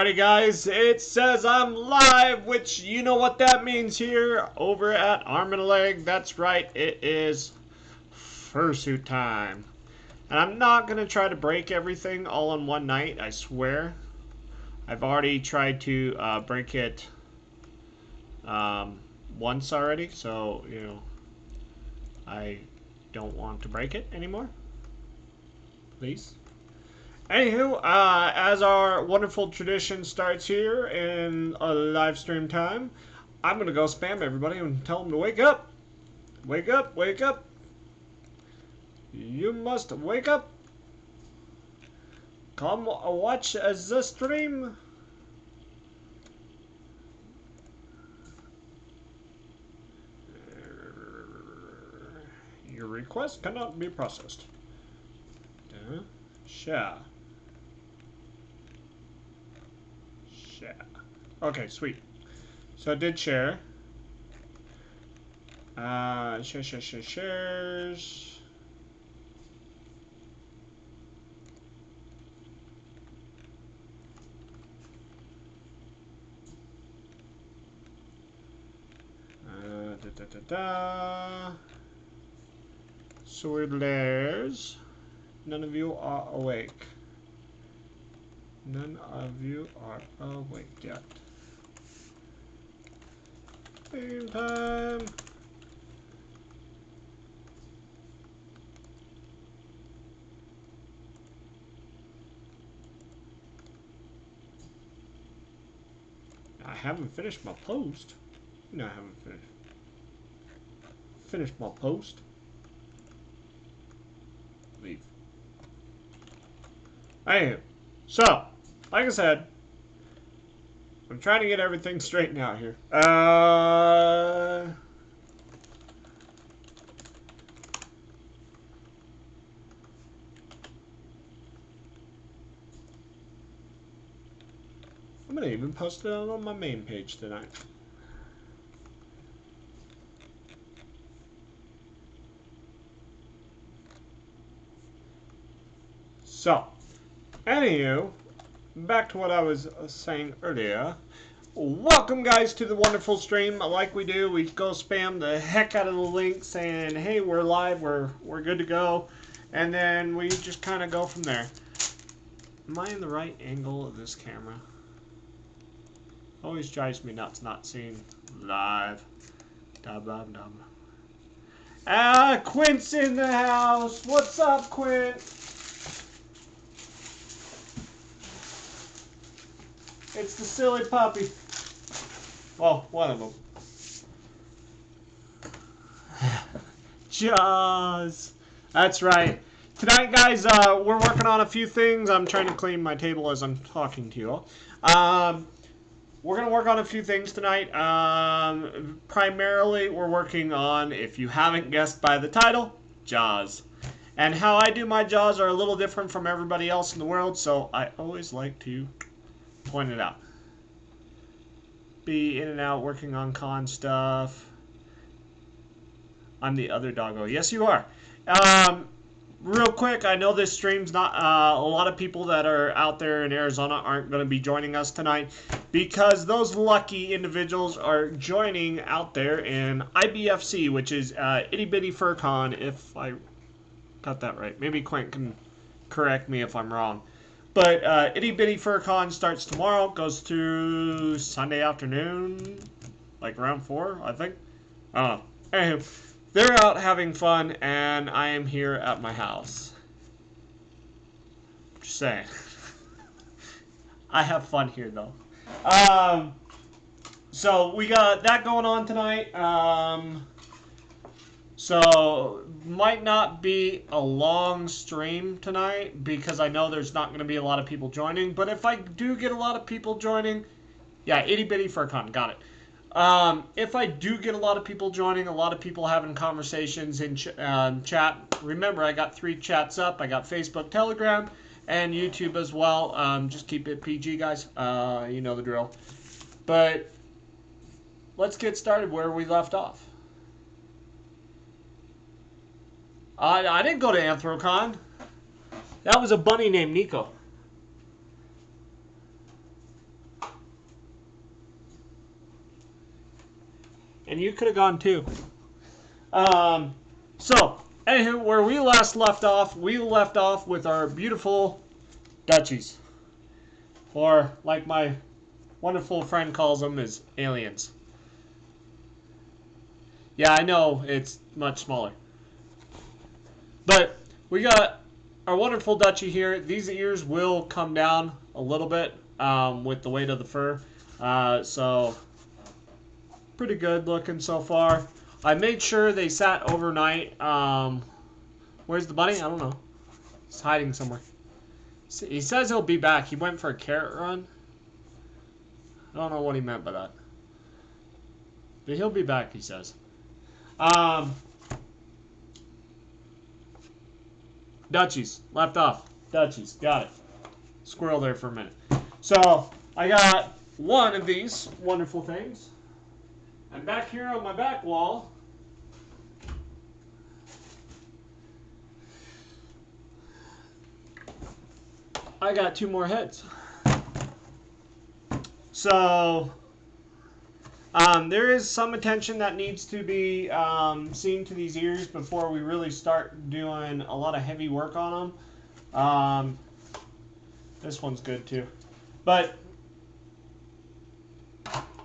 Alrighty guys, it says I'm live, which you know what that means here over at Arm and a Leg. That's right, it is fursuit time. And I'm not going to try to break everything all in one night, I swear. I've already tried to break it once already, so, I don't want to break it anymore. Please. Anywho, as our wonderful tradition starts here in a live stream time, I'm going to go spam everybody and tell them to wake up. Wake up, wake up. You must wake up. Come watch the stream. Your request cannot be processed. Share. Okay, sweet. So I did share. Shares. Swindlers. None of you are awake. None of you are awake yet. Same time. I haven't finished my post. No, I haven't finished my post. Leave. Anywho, so, like I said, I'm trying to get everything straightened out here. I'm gonna even post it on my main page tonight. So, anywho, back to what I was saying earlier. Welcome guys to the wonderful stream. Like we do, we go spam the heck out of the link saying, hey, we're live, we're good to go. And then we just kind of go from there. Am I in the right angle of this camera? Always drives me nuts not seeing live. Quint's in the house. What's up, Quint? It's the silly puppy. Well, one of them. Jaws. That's right. Tonight, guys, we're working on a few things. I'm trying to clean my table as I'm talking to you all. We're going to work on a few things tonight. Primarily, we're working on, if you haven't guessed by the title, Jaws. And how I do my Jaws are a little different from everybody else in the world, so I always like to point it out. Be in and out working on con stuff. I'm the other doggo. Yes, you are. Real quick, I know this stream's not a lot of people that are out there in Arizona aren't going to be joining us tonight because those lucky individuals are joining out there in IBFC, which is Itty Bitty Fur Con, if I got that right. Maybe Quint can correct me if I'm wrong. But Itty Bitty Fur Con starts tomorrow, goes through Sunday afternoon, like around 4, I think. I don't know. Anyway, they're out having fun, and I am here at my house. Just saying. I have fun here, though. So we got that going on tonight. So might not be a long stream tonight because I know there's not going to be a lot of people joining. But if I do get a lot of people joining, yeah, Itty Bitty Fur Con, got it. If I do get a lot of people joining, a lot of people having conversations in chat, remember I got 3 chats up. I got Facebook, Telegram, and YouTube as well. Just keep it PG, guys. You know the drill. But let's get started where we left off. I didn't go to Anthrocon. That was a bunny named Nico. And you could have gone too. So, anywho, where we last left off with our beautiful Dutchies. Or, like my wonderful friend calls them, is aliens. Yeah, I know it's much smaller. But we got our wonderful Dutchie here. These ears will come down a little bit with the weight of the fur. So, pretty good looking so far. I made sure they sat overnight. Where's the bunny? I don't know. He's hiding somewhere. He says he'll be back. He went for a carrot run. I don't know what he meant by that. But he'll be back, he says. Dutchies. Left off. Dutchies. Got it. Squirrel there for a minute. So, I got one of these wonderful things. And back here on my back wall, I got two more heads. So, there is some attention that needs to be seen to these ears before we really start doing a lot of heavy work on them. This one's good too. But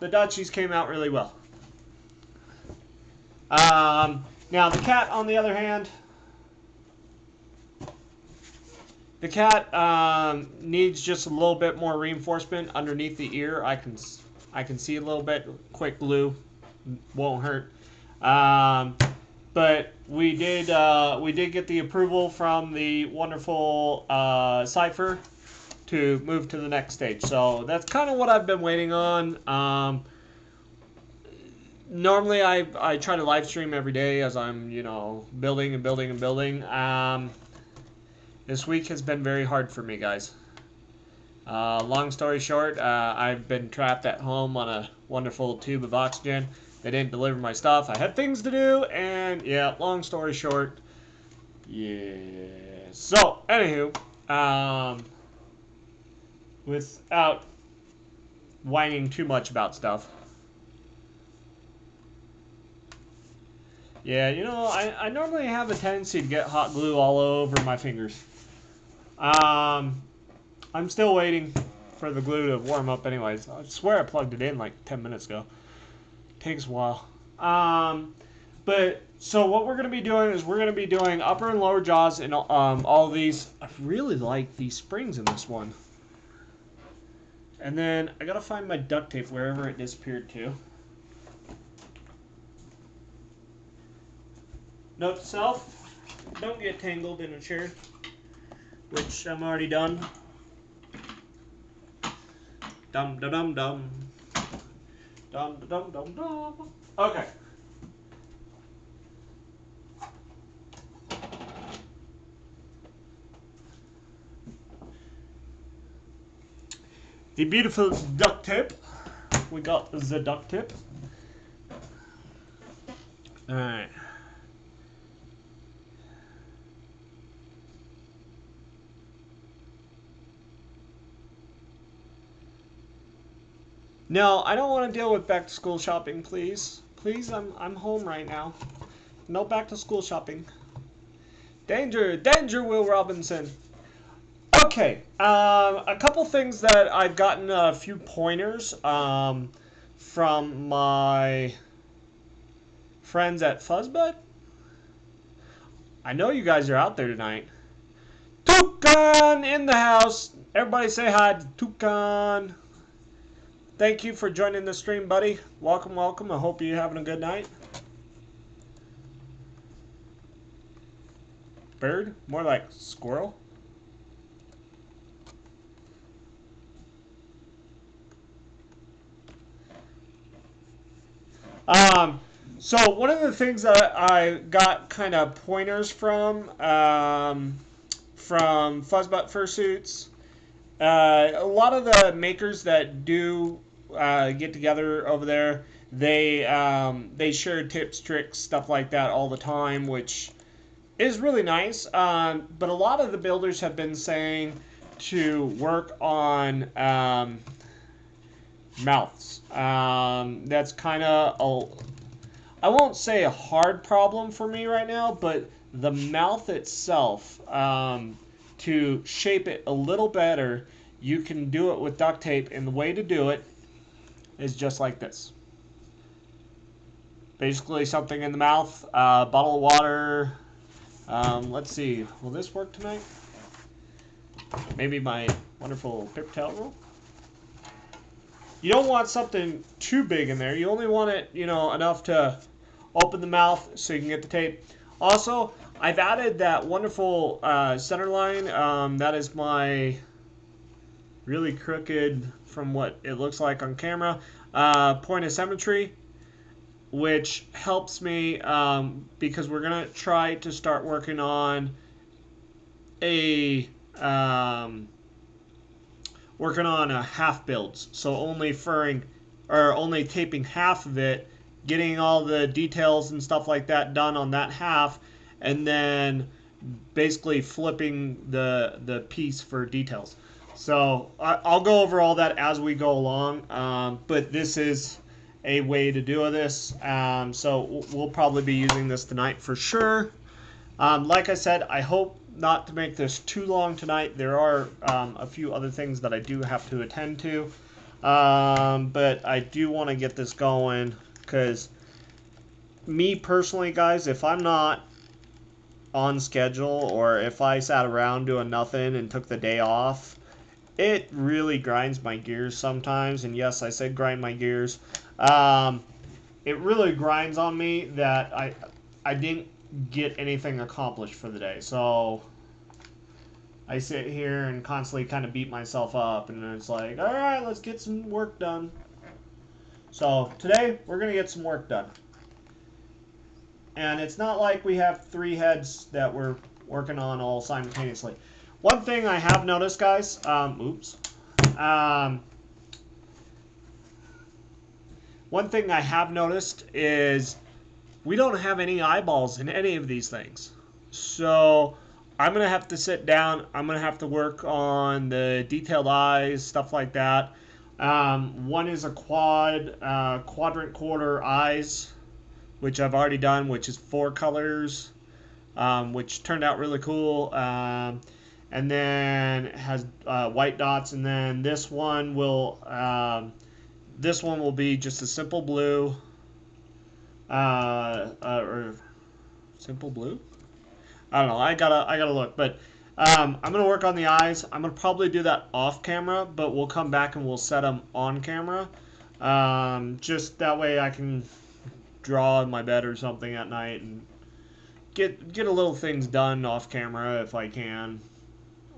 the Dutchies came out really well. Now the cat, on the other hand, the cat needs just a little bit more reinforcement underneath the ear. I can see a little bit. Quick glue won't hurt. But we did get the approval from the wonderful Cypher to move to the next stage. So that's kind of what I've been waiting on. Normally I try to live stream every day as I'm, building and building and building. This week has been very hard for me, guys. Long story short, I've been trapped at home on a wonderful tube of oxygen. They didn't deliver my stuff. I had things to do, and yeah, long story short, yeah. So, anywho, without whining too much about stuff, yeah, I normally have a tendency to get hot glue all over my fingers. I'm still waiting for the glue to warm up anyways. I swear I plugged it in like 10 minutes ago. Takes a while. But so what we're going to be doing is we're going to be doing upper and lower jaws and all of these. I really like these springs in this one. And then I got to find my duct tape wherever it disappeared to. Note to self, don't get tangled in a chair, which I'm already done. Dum dum dum dum. Dum dum dum dum. Okay. The beautiful duct tape. We got the duct tape. Alright. No, I don't want to deal with back to school shopping, please. Please, I'm home right now. No back to school shopping. Danger, danger, Will Robinson. Okay, a couple things that I've gotten a few pointers from my friends at Fuzzbud. I know you guys are out there tonight. Toucan in the house. Everybody say hi to Toucan. Thank you for joining the stream, buddy. Welcome, welcome. I hope you're having a good night. Bird? More like squirrel. So one of the things that I got kind of pointers from Fuzzbutt Fursuits, a lot of the makers that do get together over there, they share tips, tricks, stuff like that all the time, which is really nice. But a lot of the builders have been saying to work on mouths. That's kind of I won't say a hard problem for me right now, but the mouth itself, to shape it a little better, you can do it with duct tape, and the way to do it is just like this. Basically something in the mouth, bottle of water. Let's see, will this work tonight? Maybe my wonderful paper towel roll? You don't want something too big in there. You only want it, enough to open the mouth so you can get the tape. Also, I've added that wonderful center line. That is my really crooked, from what it looks like on camera, point of symmetry, which helps me because we're going to try to start working on a half builds. So only only taping half of it, getting all the details and stuff like that done on that half, and then basically flipping the piece for details. So I'll go over all that as we go along, but this is a way to do this. So we'll probably be using this tonight for sure. Like I said, I hope not to make this too long tonight. There are a few other things that I do have to attend to, but I do want to get this going, because me personally, guys, if I'm not on schedule, or if I sat around doing nothing and took the day off, it really grinds my gears sometimes. And yes, I said grind my gears. It really grinds on me that I didn't get anything accomplished for the day. So I sit here and constantly kind of beat myself up, and it's like, all right, let's get some work done. So today we're going to get some work done. And it's not like we have 3 heads that we're working on all simultaneously. One thing I have noticed, guys, one thing I have noticed is we don't have any eyeballs in any of these things. So I'm going to have to sit down. I'm going to have to work on the detailed eyes, stuff like that. One is a quadrant quarter eyes, which I've already done, which is 4 colors, which turned out really cool. And then it has white dots, and then this one will be just a simple blue, or simple blue. I don't know. I gotta look, but I'm gonna work on the eyes. I'm gonna probably do that off camera, but we'll come back and we'll set them on camera. Just that way I can draw in my bed or something at night and get a little things done off camera if I can.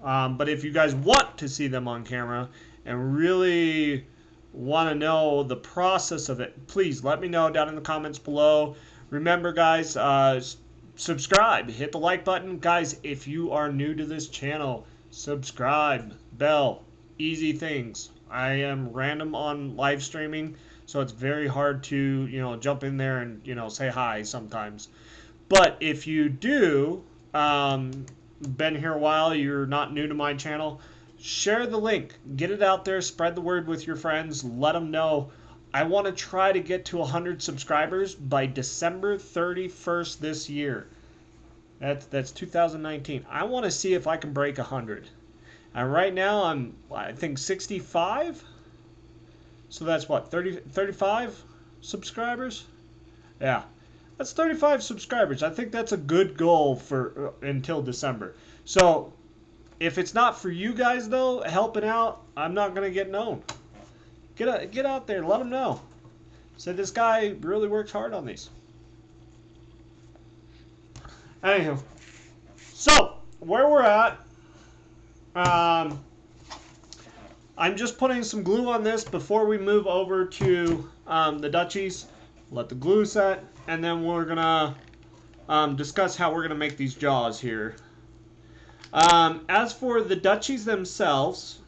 But if you guys want to see them on camera and really want to know the process of it, please let me know down in the comments below. Remember, guys, subscribe, hit the like button. Guys, if you are new to this channel, subscribe, bell, easy things. I am random on live streaming, so it's very hard to, jump in there and, say hi sometimes. But if you do, been here a while, you're not new to my channel, share the link, get it out there, spread the word with your friends, let them know. I want to try to get to 100 subscribers by December 31st this year. That's 2019. I want to see if I can break 100. And right now I think 65. So that's what, 35 subscribers? Yeah. That's 35 subscribers. I think that's a good goal for until December. So if it's not for you guys, though, helping out, I'm not going to get known. Get out there. Let them know. Say this guy really works hard on these. Anywho. So, where we're at, I'm just putting some glue on this before we move over to the Dutchies. Let the glue set, and then we're gonna discuss how we're gonna make these jaws here. As for the Dutchies themselves,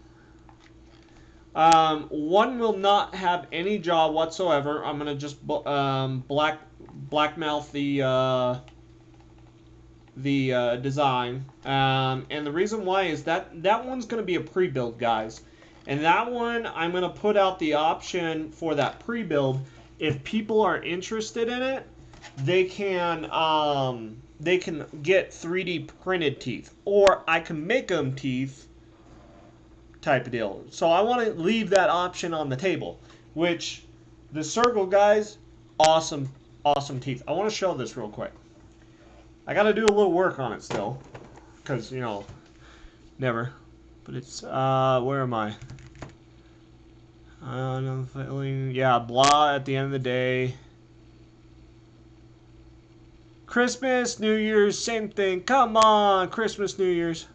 one will not have any jaw whatsoever. I'm gonna just black mouth the design, and the reason why is that one's gonna be a pre-build, guys, and that one I'm gonna put out the option for that pre-build. If people are interested in it, they can get 3D printed teeth, or I can make them teeth type of deal. So I want to leave that option on the table, which the Circle guys, awesome, awesome teeth. I want to show this real quick. I got to do a little work on it still, because, you know, never. But it's, where am I? Yeah, blah at the end of the day. Christmas, New Year's, same thing. Come on, Christmas, New Year's.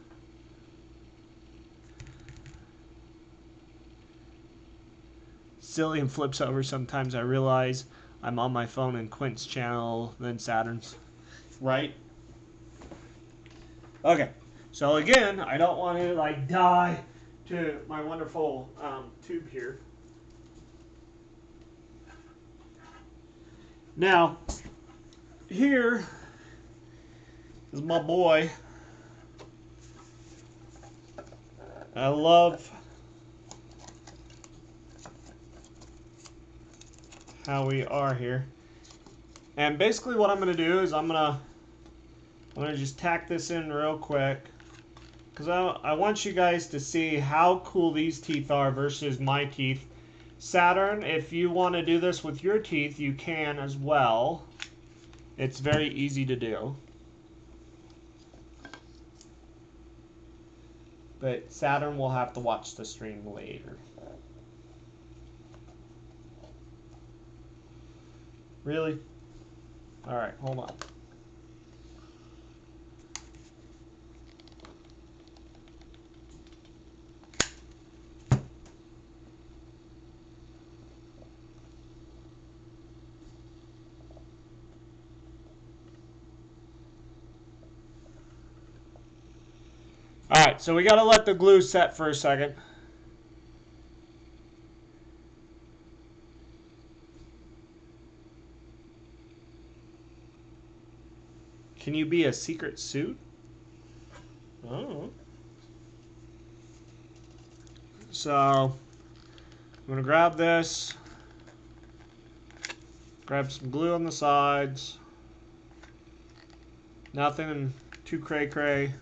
Zillion flips over sometimes. I realize I'm on my phone in Quint's channel, then Saturn's. Right? Okay. So again, I don't want to like die to my wonderful tube here. Now, here is my boy. I love how we are here. And basically what I'm going to do is I'm going to just tack this in real quick, because I want you guys to see how cool these teeth are versus my teeth. Saturn, if you want to do this with your teeth, you can as well. It's very easy to do. But Saturn will have to watch the stream later. Really? Alright, hold on. Alright, so we got to let the glue set for a second. Can you be a secret suit? Oh. So, I'm going to grab this. Grab some glue on the sides. Nothing too cray-cray.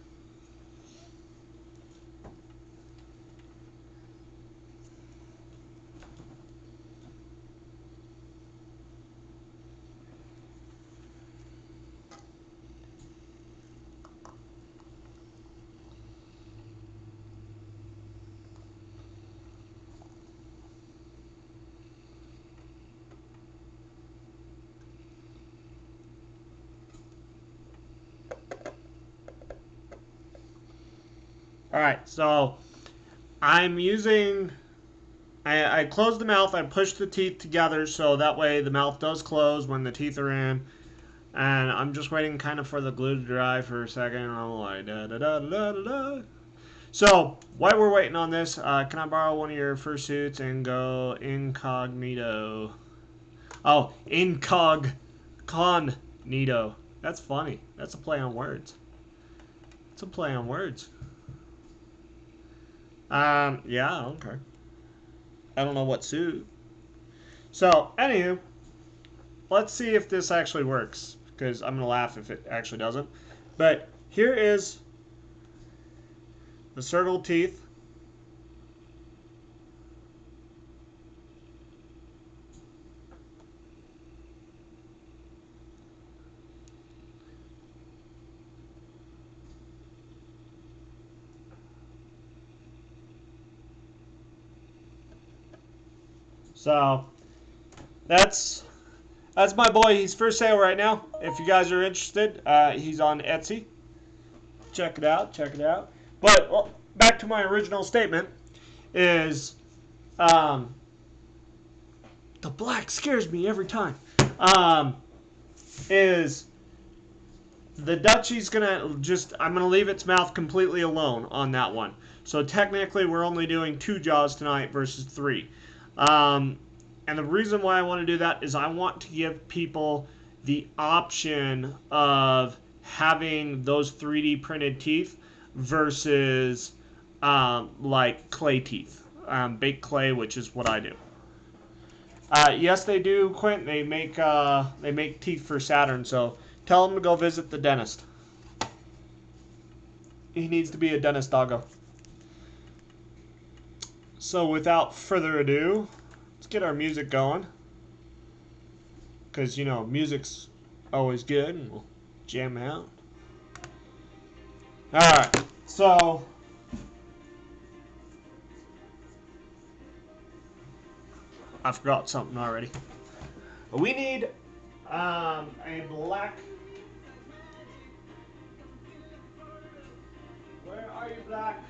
Alright, so I'm using, I close the mouth, I push the teeth together so that way the mouth does close when the teeth are in. And I'm just waiting kind of for the glue to dry for a second. I'm like, da da da da da da. So, while we're waiting on this, can I borrow one of your fursuits and go incognito? Oh, incognito. That's funny. That's a play on words. It's a play on words. Yeah, okay. I don't know what suit. So, anywho, let's see if this actually works, because I'm going to laugh if it actually doesn't. But here is the circle teeth. So that's my boy. He's for sale right now. If you guys are interested, he's on Etsy. Check it out. Check it out. But well, back to my original statement is the black scares me every time. Is the Dutchie's gonna just, I'm gonna leave its mouth completely alone on that one. So technically we're only doing 2 jaws tonight versus 3. And the reason why I want to do that is I want to give people the option of having those 3D printed teeth versus like clay teeth, baked clay, which is what I do. Yes, they do, Quint. They make teeth for Saturn. So tell him to go visit the dentist. He needs to be a dentist doggo. So without further ado, let's get our music going. Because, you know, music's always good, and we'll jam out. Alright, so I forgot something already. We need a black. Where are you, black?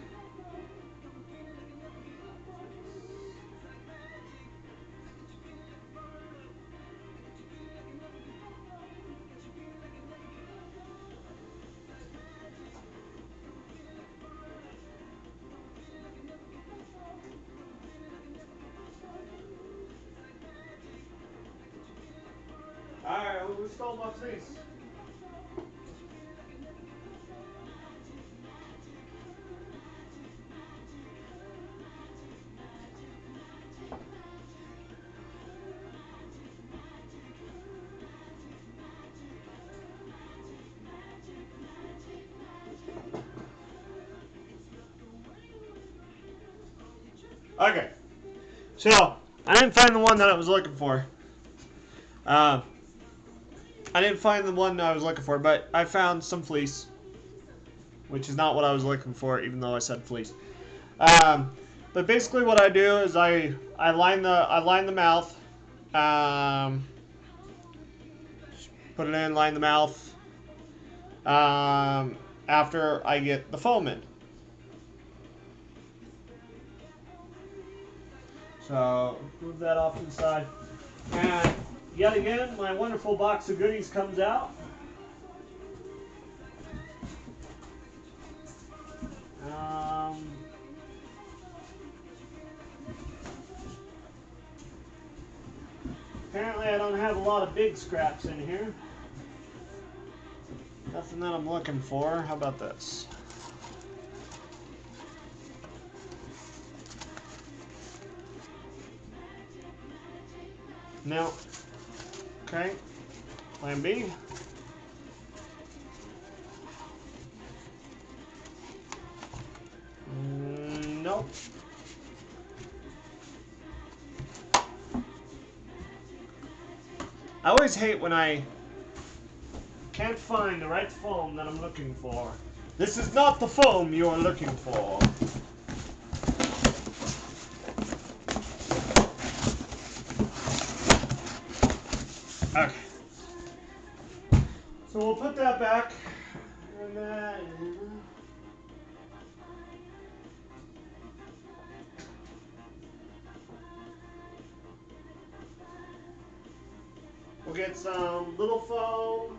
Alright, who stole my fleece? Okay, so I didn't find the one that I was looking for. I didn't find the one I was looking for, but I found some fleece, which is not what I was looking for, even though I said fleece. But basically, what I do is I line the mouth, put it in, line the mouth. After I get the foam in. So move that off to the side. And yet again, my wonderful box of goodies comes out. Apparently I don't have a lot of big scraps in here. Nothing that I'm looking for. How about this? No. Okay. Plan B. Nope. I always hate when I can't find the right foam that I'm looking for. This is not the foam you're looking for. Okay. So we'll put that back. And then we'll get some little foam.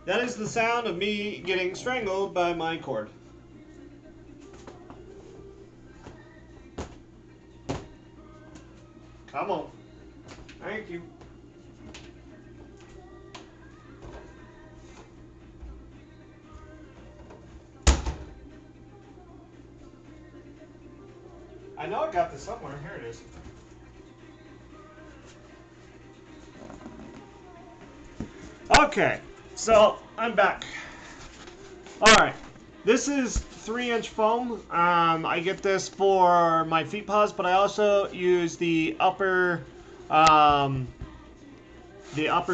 That is the sound of me getting strangled by my cord. Come on. Thank you. I know I got this somewhere. Here it is. Okay, so I'm back. Alright, this is 3-inch foam. I get this for my feet paws, but I also use the upper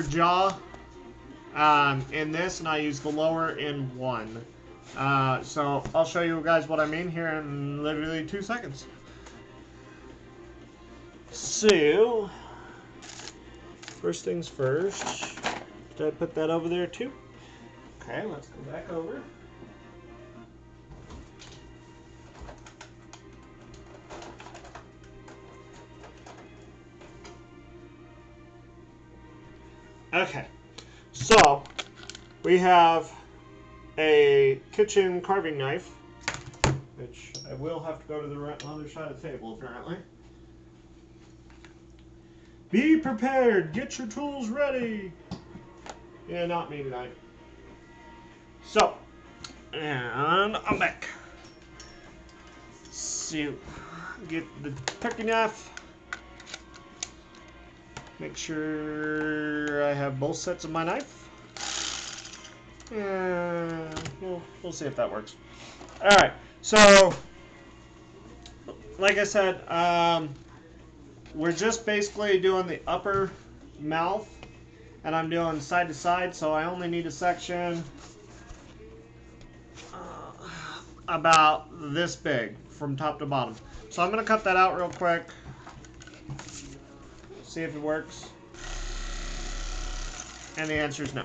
jaw in this, and I use the lower in one. So I'll show you guys what I mean here in literally 2 seconds. So, first things first. Did I put that over there too? Okay, let's go back over. Okay, so we have a kitchen carving knife, which I will have to go to the other side of the table apparently. Be prepared, get your tools ready. Yeah, not me tonight. So, and I'm back. see. Get the turkey knife. Make sure I have both sets of my knife. And we'll see if that works. All right. So, like I said, we're just basically doing the upper mouth, and I'm doing side to side. So I only need a section about this big from top to bottom. So I'm gonna cut that out real quick. See if it works. And the answer is no.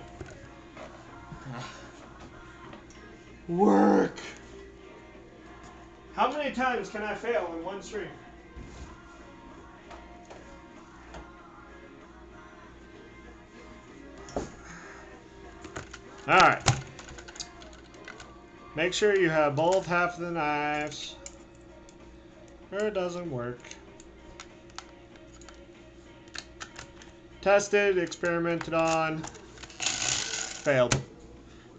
Work! How many times can I fail in one stream? Alright. Make sure you have both half of the knives, or it doesn't work. Tested, experimented on, failed.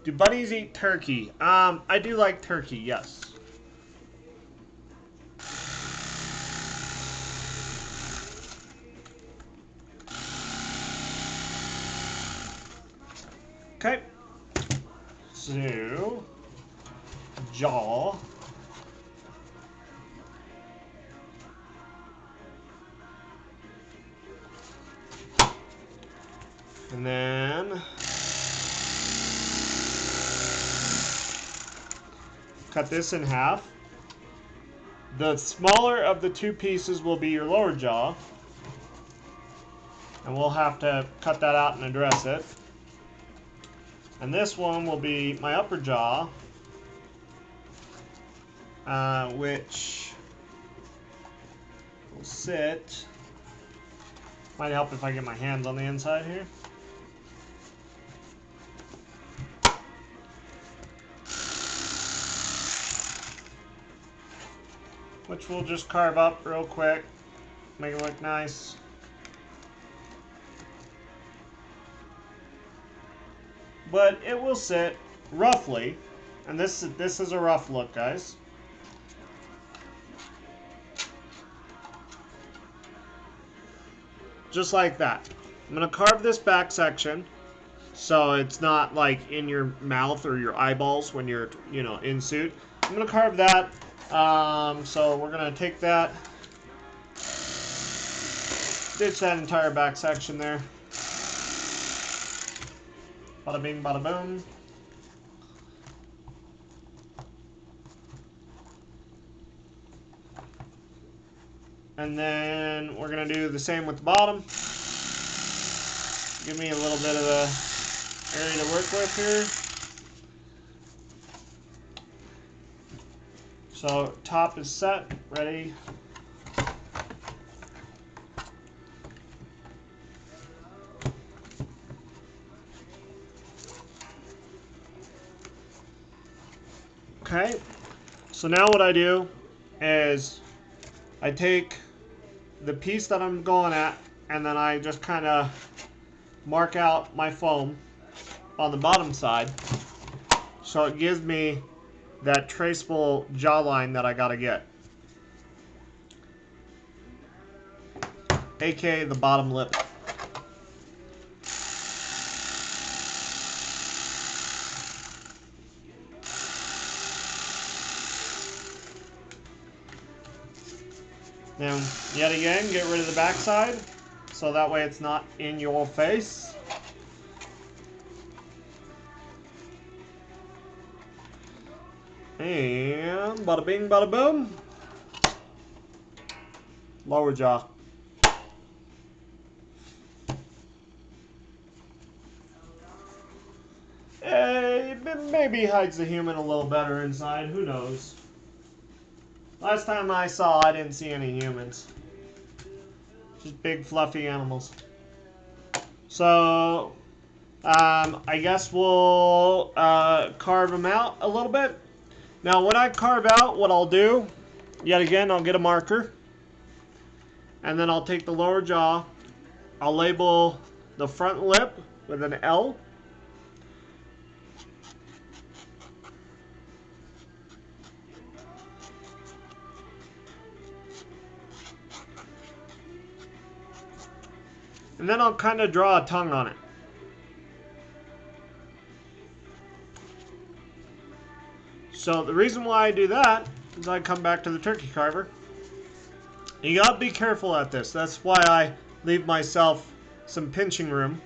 Do bunnies eat turkey? I do like turkey, yes. Okay. So, jaw. And then cut this in half. The smaller of the two pieces will be your lower jaw. And we'll have to cut that out and address it. And this one will be my upper jaw, which will sit. Might help if I get my hands on the inside here. Which we'll just carve up real quick, make it look nice. But it will sit roughly, and this is a rough look, guys. Just like that. I'm gonna carve this back section so it's not like in your mouth or your eyeballs when you're, in suit. I'm gonna carve that. So we're gonna take that, ditch that entire back section there. Bada bing, bada boom. And then we're gonna do the same with the bottom. Give me a little bit of a area to work with here. So top is set, ready. Okay, so now what I do is I take the piece that I'm going at, and then I just kind of mark out my foam on the bottom side, so it gives me that traceable jawline that I gotta get, aka the bottom lip. Then, yet again, get rid of the backside, so that way it's not in your face. And bada bing, bada boom. Lower jaw. Maybe hides the human a little better inside, who knows. Last time I saw, I didn't see any humans. Just big fluffy animals. So, I guess we'll carve them out a little bit. Now, when I carve out, what I'll do, yet again, I'll get a marker. And then I'll take the lower jaw. I'll label the front lip with an L. And then I'll kind of draw a tongue on it. So the reason why I do that is I come back to the turkey carver. You gotta be careful at this. That's why I leave myself some pinching room.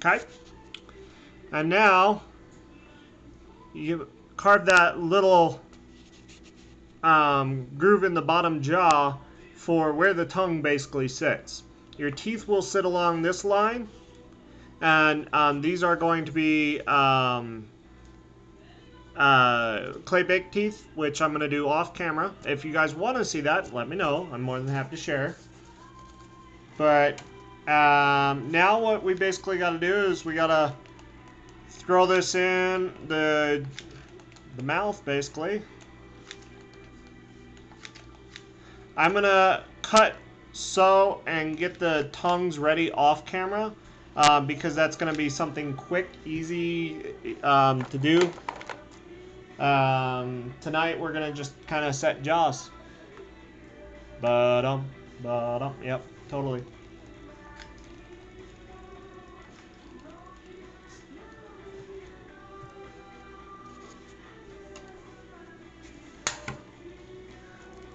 Okay. And now you carve that little groove in the bottom jaw for where the tongue basically sits. Your teeth will sit along this line, and these are going to be clay baked teeth, which I'm going to do off camera. If you guys want to see that, let me know. I'm more than happy to share. But now what we basically got to do is we got to throw this in the mouth, basically. I'm going to cut so and get the tongues ready off camera because that's going to be something quick, easy to do. Tonight we're going to just kind of set jaws. Yep, totally.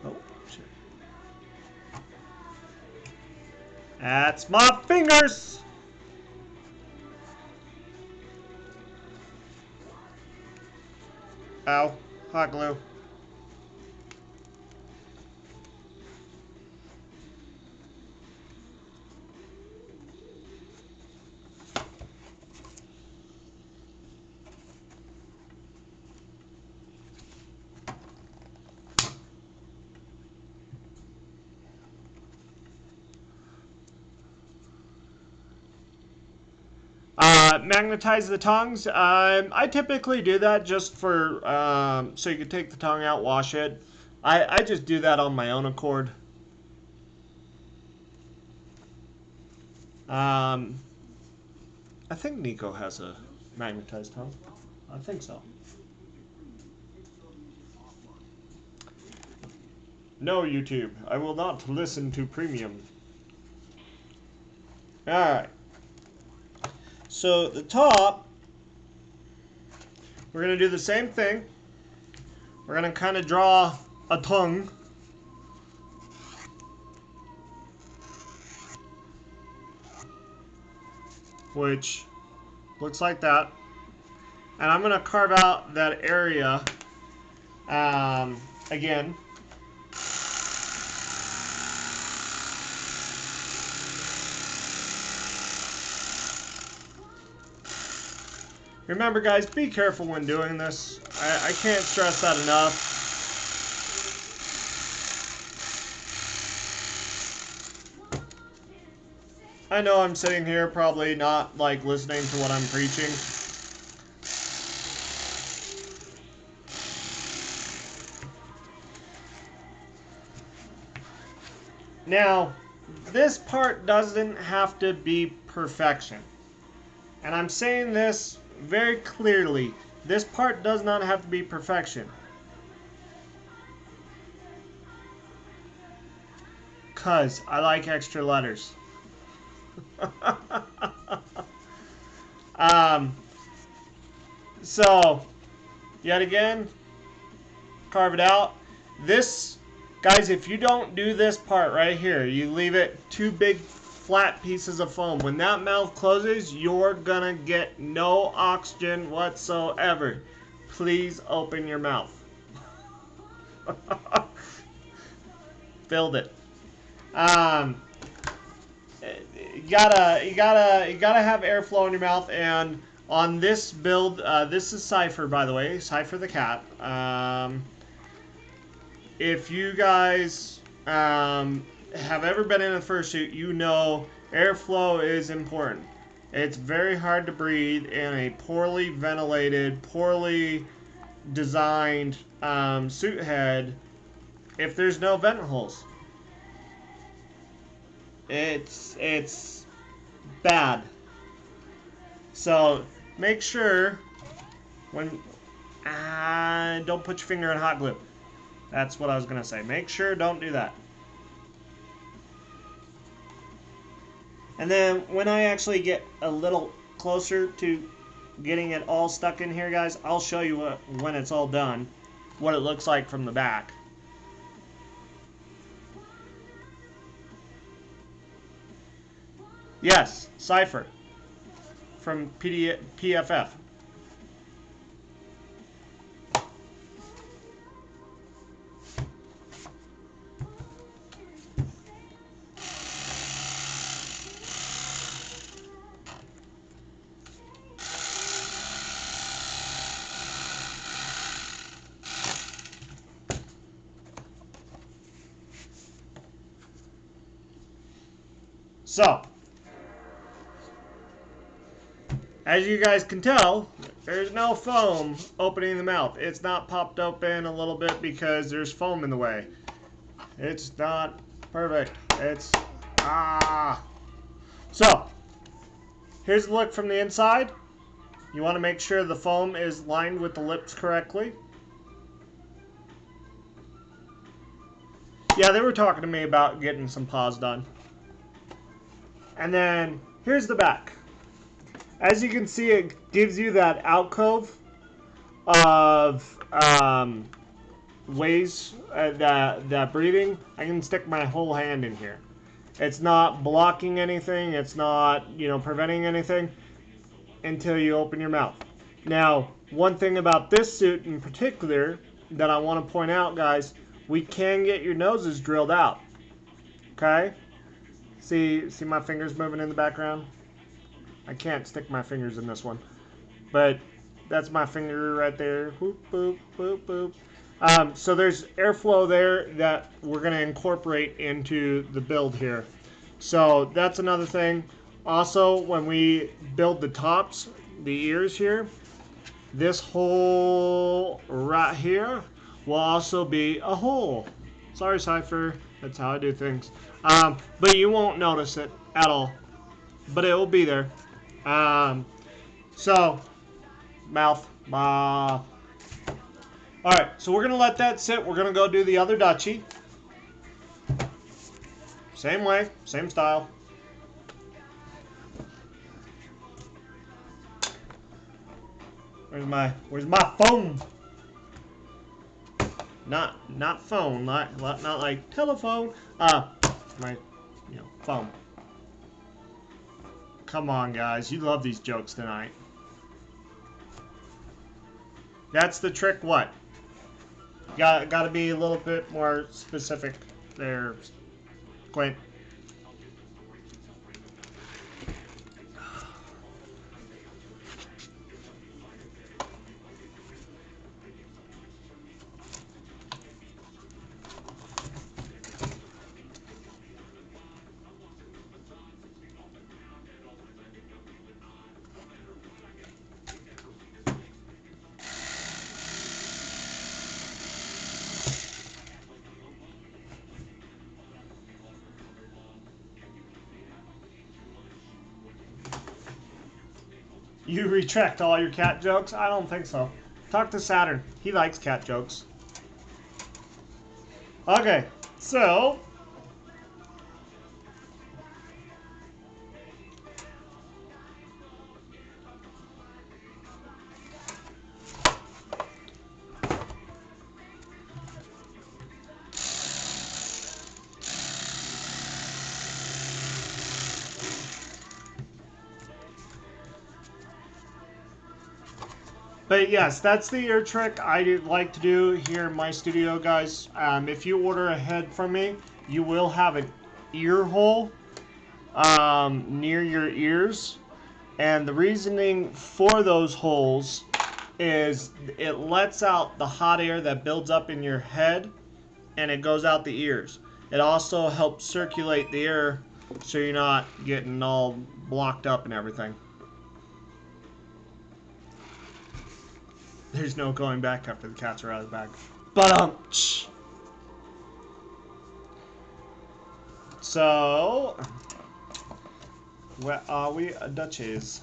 Oh, shit. That's my fingers! Ow, hot glue. Magnetize the tongues. I typically do that just for so you can take the tongue out, wash it. I just do that on my own accord. I think Nico has a magnetized tongue. I think so. No, YouTube. I will not listen to premium. Alright. So the top, we're going to do the same thing. We're going to kind of draw a tongue. Which looks like that. And I'm going to carve out that area again. Remember, guys, be careful when doing this. I can't stress that enough. I know I'm sitting here probably not like listening to what I'm preaching. Now, this part doesn't have to be perfection. And I'm saying this very clearly. This part does not have to be perfection. Cause I like extra letters. So, yet again, carve it out. This, guys, if you don't do this part right here, you leave it two big flat pieces of foam. When that mouth closes, you're gonna get no oxygen whatsoever. Please open your mouth. Filled it. You gotta have airflow in your mouth. And on this build, this is Cypher, by the way, Cypher the cat. If you guys have ever been in a fursuit, you know airflow is important. It's very hard to breathe in a poorly ventilated, poorly designed suit head if there's no vent holes. It's bad. So make sure when don't put your finger in hot glue. That's what I was gonna say. Make sure don't do that. And then when I actually get a little closer to getting it all stuck in here, guys, I'll show you when it's all done, what it looks like from the back. Yes, Cypher from PFF. So, as you guys can tell, there's no foam opening the mouth. It's not popped open a little bit because there's foam in the way. It's not perfect. It's, So, here's a look from the inside. You want to make sure the foam is lined with the lips correctly. Yeah, they were talking to me about getting some paws done. And then, here's the back. As you can see, it gives you that alcove of ways that breathing. I can stick my whole hand in here. It's not blocking anything. It's not, preventing anything until you open your mouth. Now, one thing about this suit in particular that I want to point out, guys, we can get your noses drilled out. Okay? See my fingers moving in the background? I can't stick my fingers in this one, but that's my finger right there. Boop, boop, boop, boop. So there's airflow there that we're going to incorporate into the build here. So that's another thing. Also, when we build the tops, the ears here, this hole right here will also be a hole. Sorry, Cypher. That's how I do things. But you won't notice it at all. But it will be there. So, mouth. Alright, so we're going to let that sit. We're going to go do the other Dutchie. Same way, same style. Where's my phone? Not phone, not like telephone. My phone. Come on, guys, you love these jokes tonight. That's the trick. What? Got to be a little bit more specific there, Quint. You retract all your cat jokes? I don't think so. Talk to Saturn. He likes cat jokes. Okay, so but yes, that's the ear trick I like to do here in my studio, guys. If you order ahead from me, you will have an ear hole near your ears. And the reasoning for those holes is it lets out the hot air that builds up in your head and it goes out the ears. It also helps circulate the air so you're not getting all blocked up and everything. There's no going back after the cats are out of the bag. But, So, where are we, Duchies?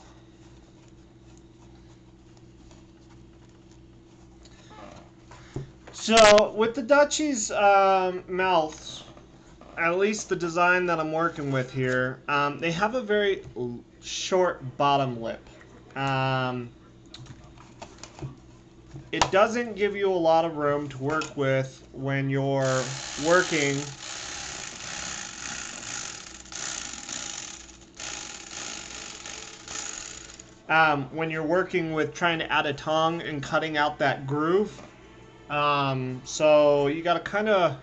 So, with the Duchies mouths, at least the design that I'm working with here, they have a very short bottom lip. It doesn't give you a lot of room to work with when you're working with trying to add a tongue and cutting out that groove. So you got to kind of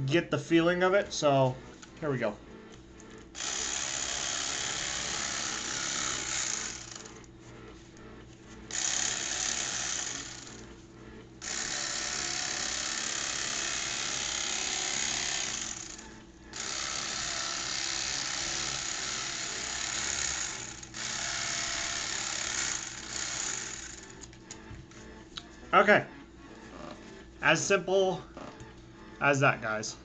get the feeling of it. So here we go. Okay. As simple as that, guys.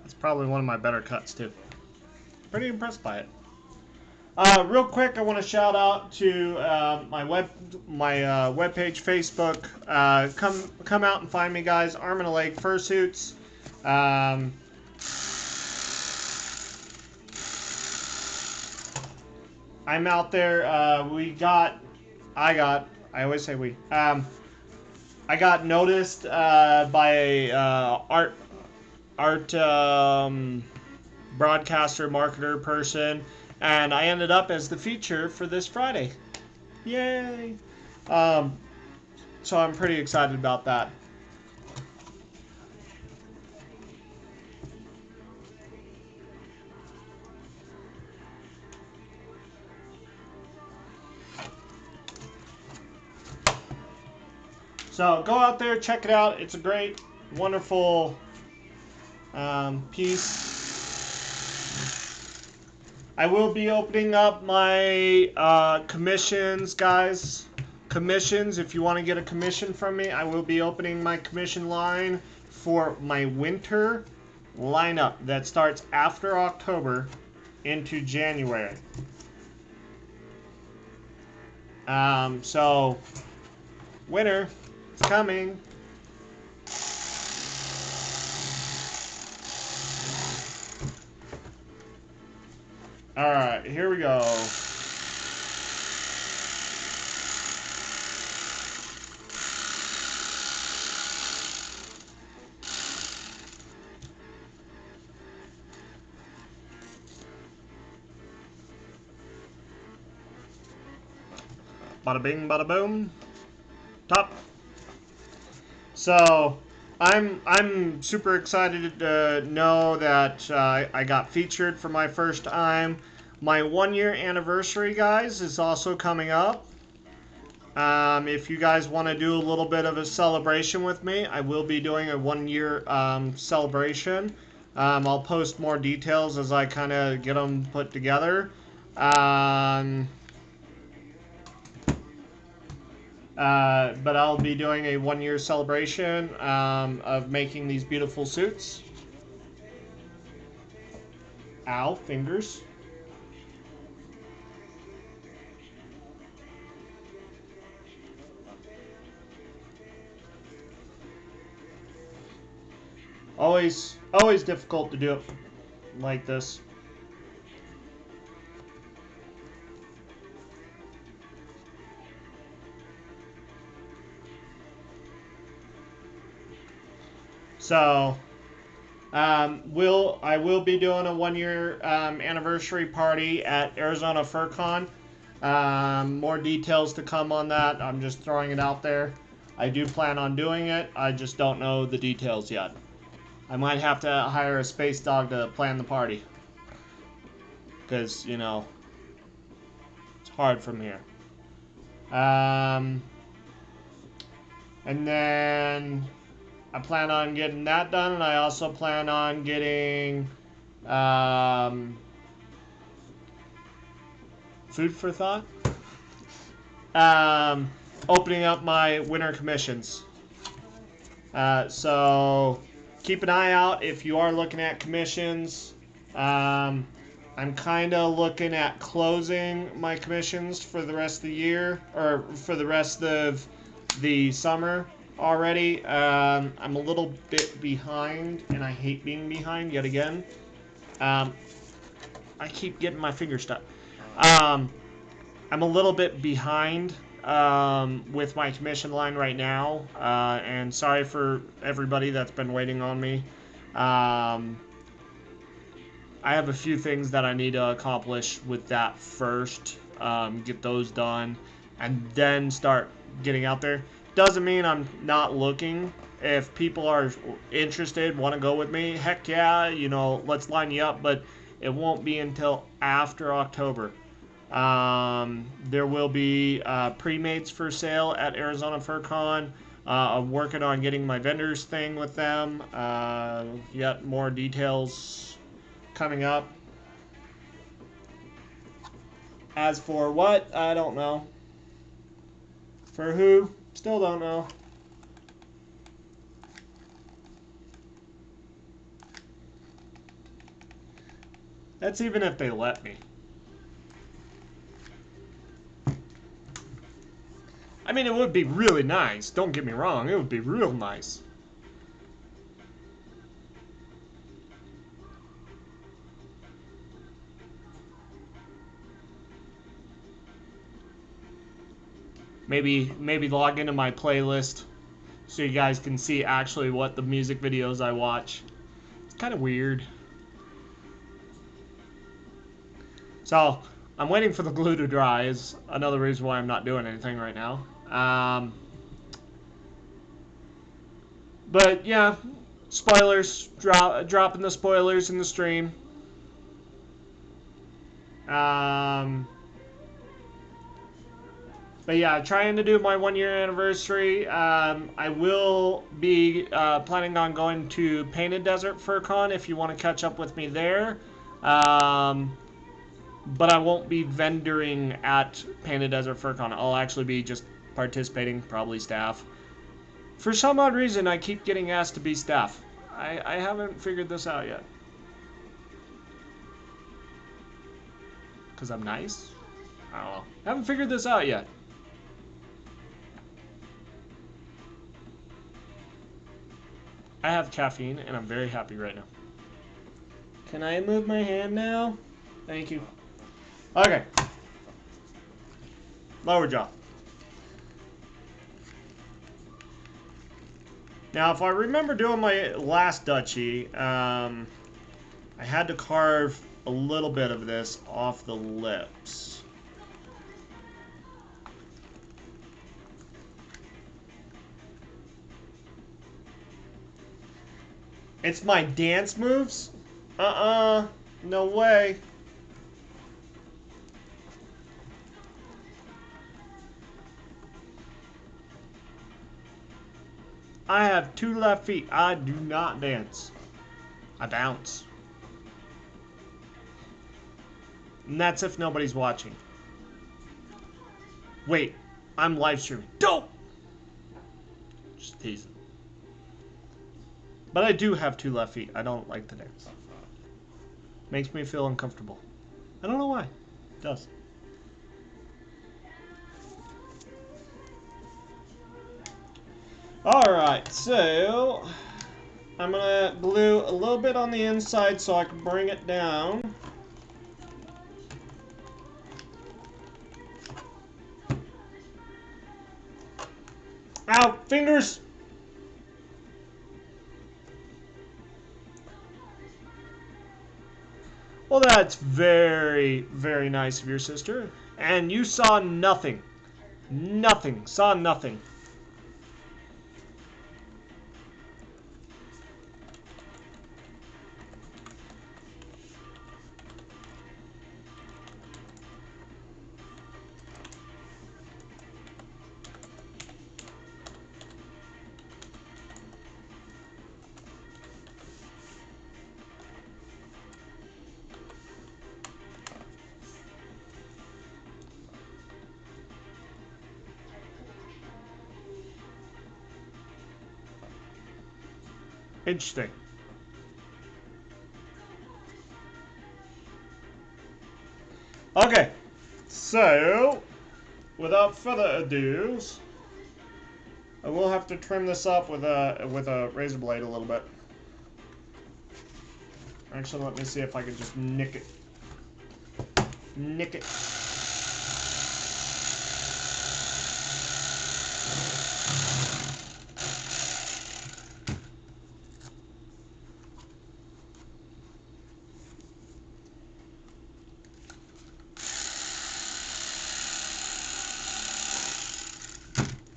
It's probably one of my better cuts, too. Pretty impressed by it. Real quick, I want to shout out to my webpage, Facebook. Come out and find me, guys. Arm and a Leg Fursuits. I'm out there. I always say we. I got noticed by a art broadcaster, marketer person, and I ended up as the feature for this Friday. Yay! So I'm pretty excited about that. So go out there, check it out. It's a great, wonderful piece. I will be opening up my commissions, guys. Commissions, if you want to get a commission from me, I will be opening my commission line for my winter lineup that starts after October into January. So, winter is coming. Alright, here we go. Bada bing, bada boom. Top. So, I'm super excited to know that I got featured for my first time. My 1-year anniversary, guys, is also coming up. If you guys want to do a little bit of a celebration with me, I will be doing a 1-year celebration. I'll post more details as I kind of get them put together. But I'll be doing a 1-year celebration of making these beautiful suits. Ow, fingers. Always difficult to do it like this. So, I will be doing a 1-year anniversary party at Arizona FurCon. More details to come on that. I'm just throwing it out there. I do plan on doing it. I just don't know the details yet. I might have to hire a space dog to plan the party. Because, you know, it's hard from here. And then I plan on getting that done, and I also plan on getting food for thought. Opening up my winter commissions. So keep an eye out if you are looking at commissions. I'm kind of looking at closing my commissions for the rest of the year, or for the rest of the summer already. I'm a little bit behind, and I hate being behind yet again. I keep getting my finger stuck. I'm a little bit behind with my commission line right now, and sorry for everybody that's been waiting on me. I have a few things that I need to accomplish with that first, get those done, and then start getting out there. Doesn't mean I'm not looking. If people are interested, want to go with me, heck yeah, you know, let's line you up, but it won't be until after October. There will be pre-mates for sale at Arizona FurCon. I'm working on getting my vendors thing with them. Yet more details coming up. As for what, I don't know. For who, still don't know. That's even if they let me. I mean, it would be really nice. Don't get me wrong. It would be real nice. Maybe log into my playlist so you guys can see actually what the music videos I watch. It's kind of weird. So, I'm waiting for the glue to dry is another reason why I'm not doing anything right now. But yeah, spoilers, dropping the spoilers in the stream. But yeah, trying to do my 1 year anniversary. I will be planning on going to Painted Desert FurCon if you want to catch up with me there. But I won't be vendoring at Painted Desert FurCon. I'll actually be just participating, probably staff. For some odd reason, I keep getting asked to be staff. I haven't figured this out yet. Because I'm nice? I don't know. I haven't figured this out yet. I have caffeine, and I'm very happy right now. Can I move my hand now? Thank you. Okay. Lower jaw. Now, if I remember doing my last duchy, I had to carve a little bit of this off the lips. It's my dance moves? No way. I have 2 left feet. I do not dance. I bounce. And that's if nobody's watching. Wait, I'm live streaming. Dope! Just teasing. But I do have 2 left feet. I don't like to dance. Makes me feel uncomfortable. I don't know why. It does. Alright, so I'm gonna glue a little bit on the inside so I can bring it down. Ow! Fingers! Well, that's very, very nice of your sister. And you saw nothing. Nothing. Saw nothing. Interesting. Okay, so without further ado, I will have to trim this up with a razor blade a little bit. Actually, let me see if I can just nick it. Nick it.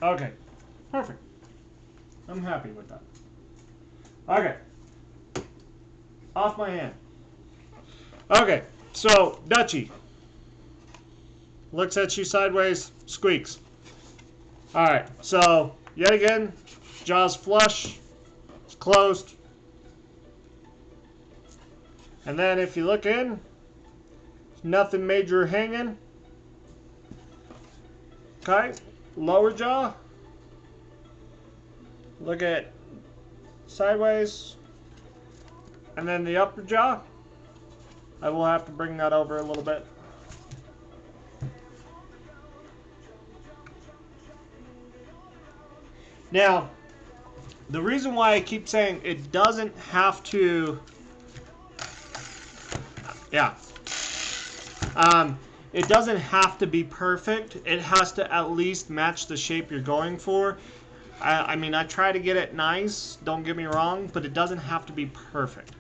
Okay, perfect. I'm happy with that. Okay, off my hand. Okay, so Dutchie looks at you sideways, squeaks. All right, so yet again, jaw's flush, it's closed. And then if you look in, nothing major hanging. Okay, lower jaw. Look at sideways. And then the upper jaw. I will have to bring that over a little bit. Now, the reason why I keep saying it doesn't have to, it doesn't have to be perfect. It has to at least match the shape you're going for. I mean, I try to get it nice, don't get me wrong, but it doesn't have to be perfect.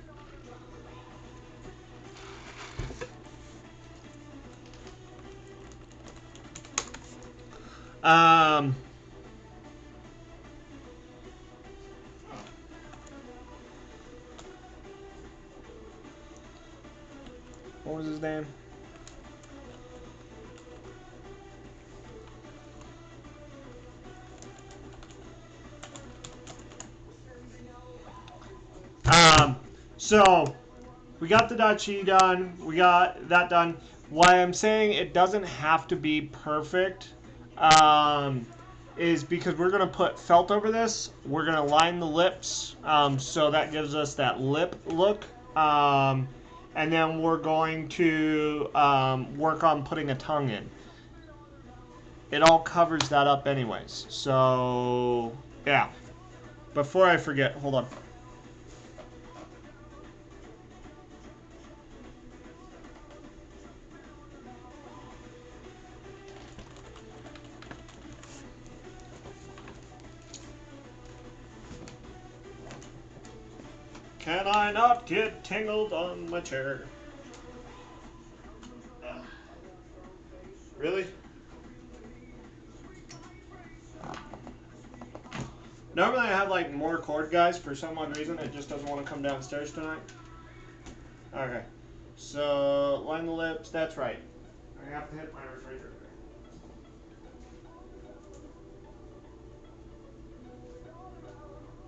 What was his name? So we got the Dutchie done. We got that done. Why I'm saying it doesn't have to be perfect is because we're going to put felt over this. We're going to line the lips, so that gives us that lip look. And then we're going to work on putting a tongue in. It all covers that up anyways. So, yeah. Before I forget, hold on. Can I not get tangled on my chair? Really? Normally I have like more cord guys. For some odd reason it just doesn't want to come downstairs tonight. Okay. So, line the lips. That's right. I have to hit my refrigerator.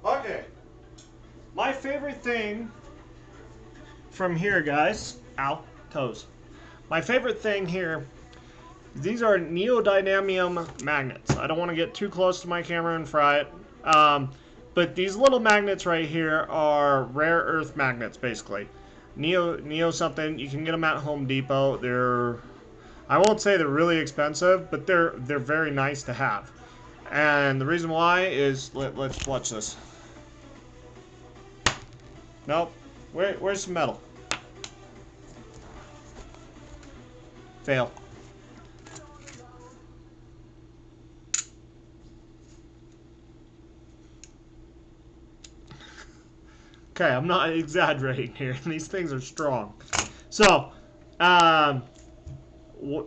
Okay. My favorite thing from here, guys. Ow. Toes. My favorite thing here, these are neodymium magnets. I don't want to get too close to my camera and fry it. But these little magnets right here are rare earth magnets, basically. Neo something. You can get them at Home Depot. They're, I won't say they're really expensive, but they're very nice to have. And the reason why is, let's watch this. Nope. Where's the metal? Fail. Okay, I'm not exaggerating here. These things are strong. So,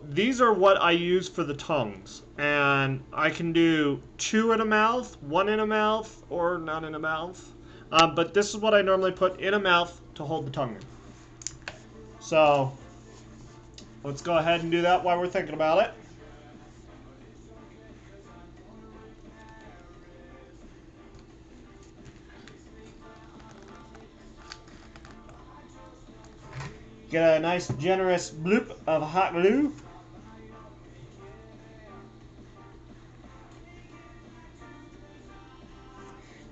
these are what I use for the tongues. And I can do 2 in a mouth, 1 in a mouth, or none in a mouth. But this is what I normally put in a mouth to hold the tongue in. So, let's go ahead and do that while we're thinking about it. Get a nice generous bloop of hot glue.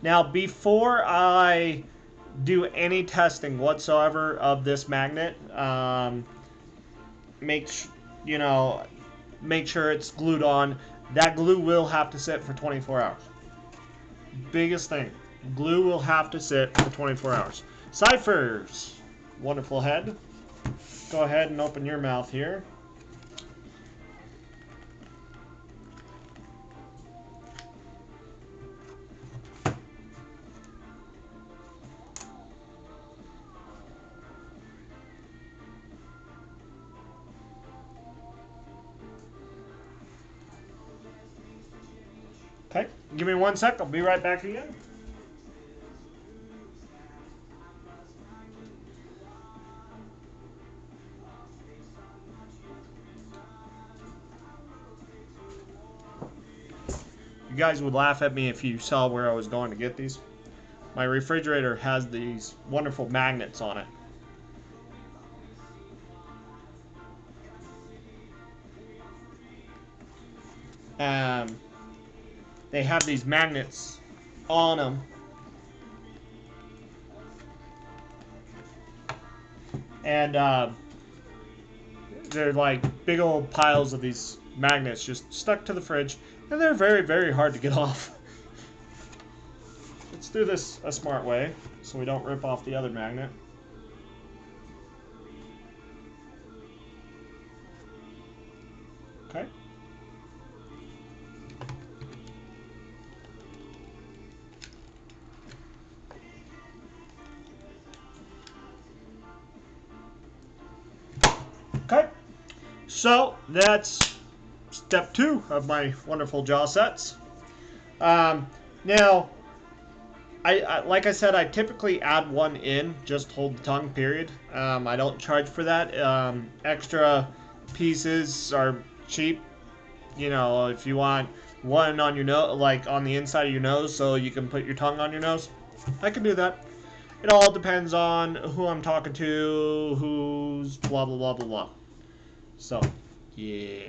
Now before I do any testing whatsoever of this magnet, make you know, make sure it's glued on. That glue will have to sit for 24 hours. Biggest thing, glue will have to sit for 24 hours. Ciphers, wonderful head. Go ahead and open your mouth here. Okay, give me 1 sec. I'll be right back again. You guys would laugh at me if you saw where I was going to get these. My refrigerator has these wonderful magnets on it. They have these magnets on them. And they're like big old piles of these magnets just stuck to the fridge. And they're very, very hard to get off. Let's do this a smart way so we don't rip off the other magnet. Okay. Okay. So that's step 2 of my wonderful jaw sets. Now, I like I said, I typically add one in, just hold the tongue, period. I don't charge for that. Extra pieces are cheap. You know, if you want one on your nose, like on the inside of your nose, so you can put your tongue on your nose, I can do that. It all depends on who I'm talking to, who's blah, blah, blah, blah, blah. So, yeah.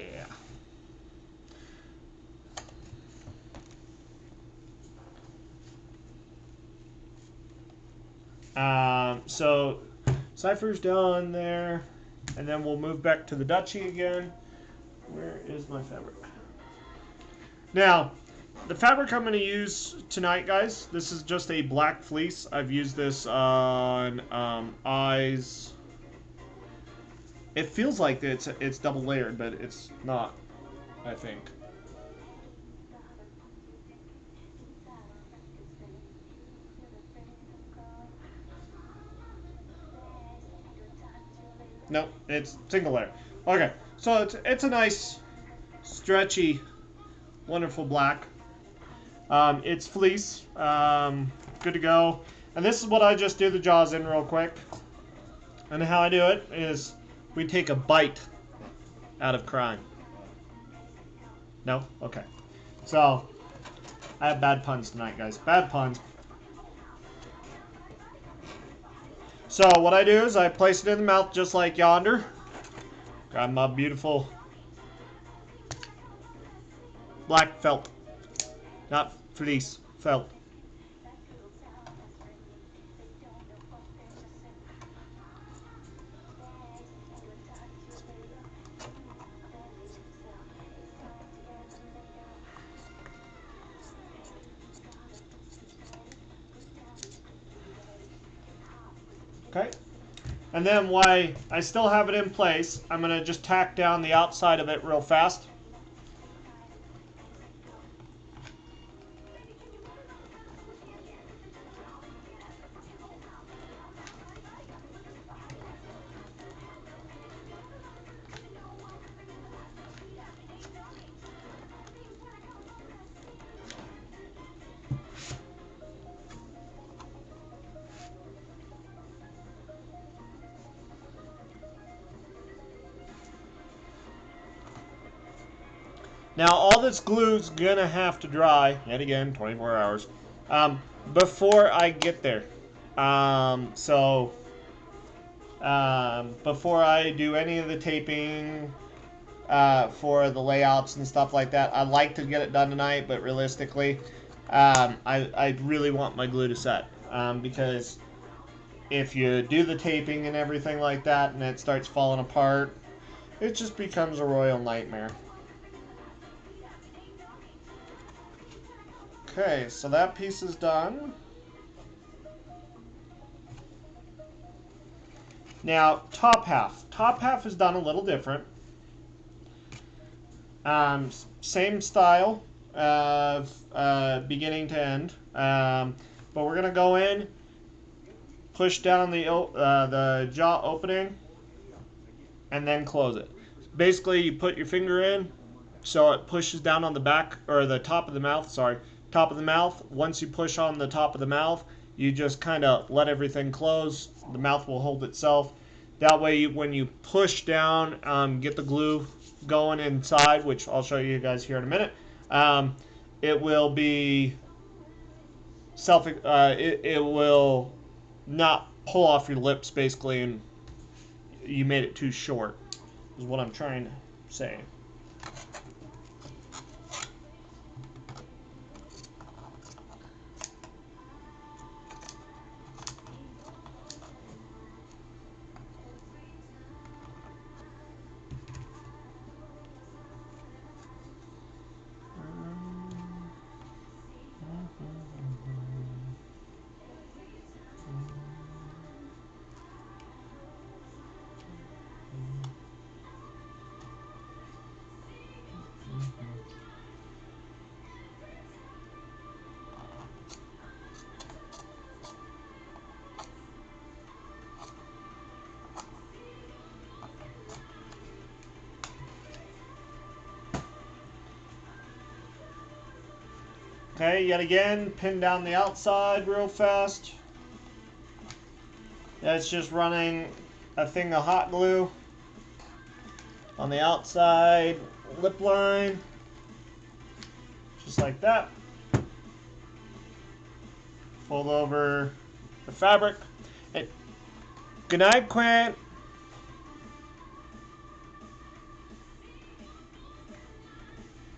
So Cypher's down there, and then we'll move back to the Dutchie again. Where is my fabric? Now, the fabric I'm going to use tonight, guys, this is just a black fleece. I've used this on eyes. It feels like it's double layered, but it's not, I think. No, it's single layer. Okay, so it's a nice, stretchy, wonderful black. It's fleece, good to go. And this is what I just do the jaws in real quick. And how I do it is we take a bite out of crime. No? Okay. So, I have bad puns tonight, guys. Bad puns. So what I do is I place it in the mouth just like yonder. Grab my beautiful black felt. Not fleece, felt. Okay. And then while I still have it in place, I'm going to just tack down the outside of it real fast. Now, all this glue's gonna have to dry, yet again, 24 hours, before I get there. Before I do any of the taping for the layouts and stuff like that, I'd like to get it done tonight, but realistically, I really want my glue to set because if you do the taping and everything like that and it starts falling apart, it just becomes a royal nightmare. Okay, so that piece is done. Now, top half. Top half is done a little different. Same style of beginning to end. But we're going to go in, push down the jaw opening, and then close it. Basically, you put your finger in, so it pushes down on the back, or the top of the mouth, sorry, top of the mouth. Once you push on the top of the mouth, you just kind of let everything close. The mouth will hold itself. That way, when you push down, get the glue going inside, which I'll show you guys here in a minute, it will be it will not pull off your lips, basically, and you made it too short, is what I'm trying to say. Okay, yet again, pin down the outside real fast. That's just running a thing of hot glue on the outside lip line, just like that. Fold over the fabric. Hey, good night, Quint.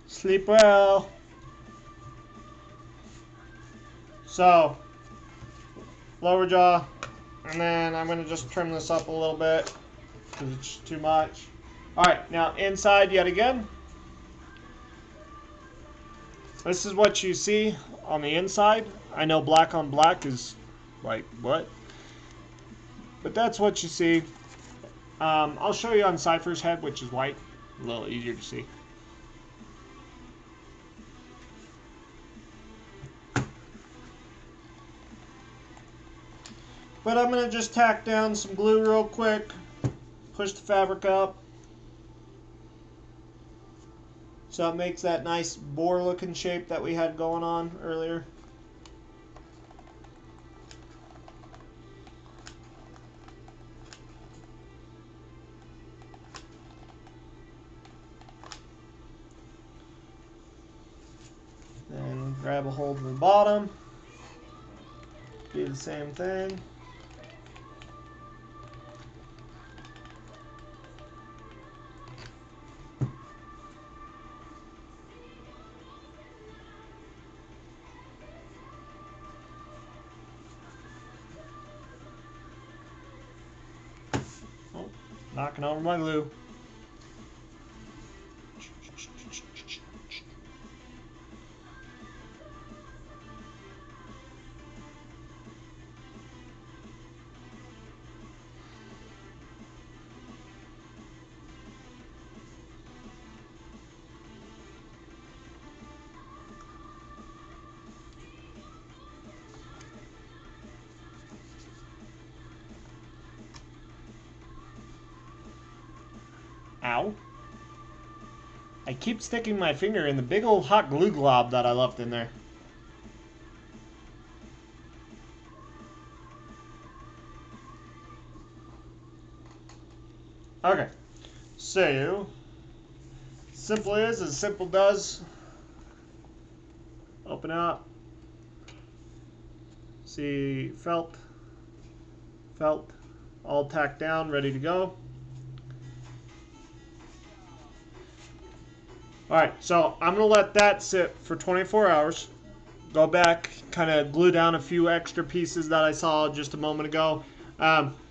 Sleep well. So, lower jaw, and then I'm going to just trim this up a little bit because it's too much. Alright, now inside yet again. This is what you see on the inside. I know black on black is like, what? But that's what you see. I'll show you on Cypher's head, which is white. A little easier to see. But I'm going to just tack down some glue real quick. Push the fabric up. So it makes that nice boar looking shape that we had going on earlier. Then grab a hold of the bottom. Do the same thing. Knocking over my glue. Ow. I keep sticking my finger in the big old hot glue glob that I left in there. Okay. So, simple is as simple does. Open up. See, felt, all tacked down, ready to go. Alright, so I'm going to let that sit for 24 hours. Go back, kind of glue down a few extra pieces that I saw just a moment ago.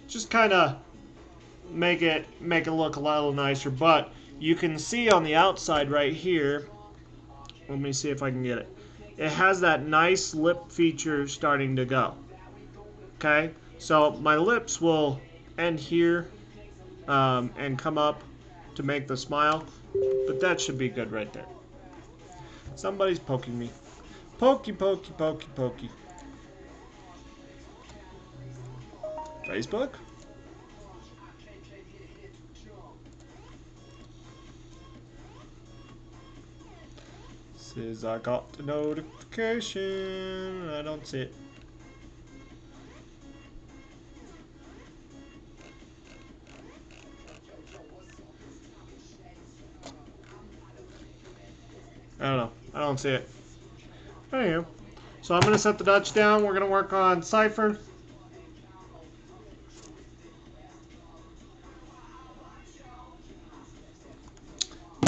Just kind of make it look a little nicer. But you can see on the outside right here. Let me see if I can get it. It has that nice lip feature starting to go. Okay, so my lips will end here and come up to make the smile, but that should be good right there. Somebody's poking me. Pokey, pokey, pokey, pokey. Facebook? Says I got the notification. I don't see it. I don't know. I don't see it. Anywho. So I'm going to set the Dutch down. We're going to work on Cypher.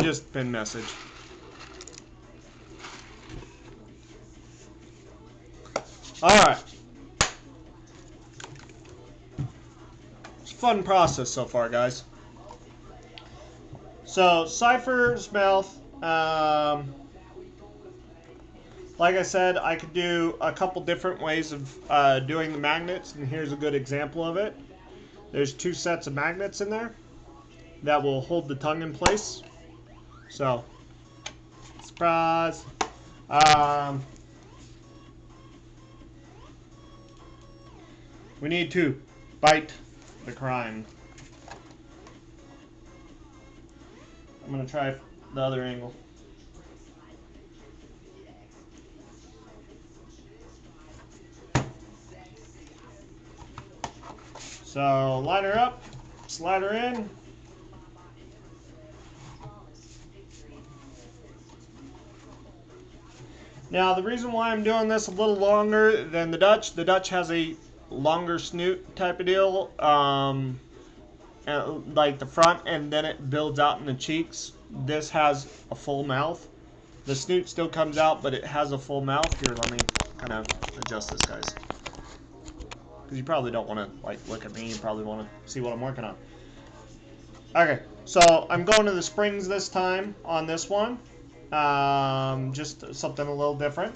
Just pin message. Alright. It's a fun process so far, guys. So, Cypher's mouth. Like I said, I could do a couple different ways of doing the magnets, and here's a good example of it. There's 2 sets of magnets in there that will hold the tongue in place. So, surprise. We need to bite the crime. I'm going to try the other angle. So, line her up, slide her in. Now, the reason why I'm doing this a little longer than the Dutch has a longer snoot type of deal, like the front, and then it builds out in the cheeks. This has a full mouth. The snoot still comes out, but it has a full mouth. Here, let me kind of adjust this, guys. Because you probably don't want to like look at me. You probably want to see what I'm working on. Okay, so I'm going to the springs this time on this one. Just something a little different.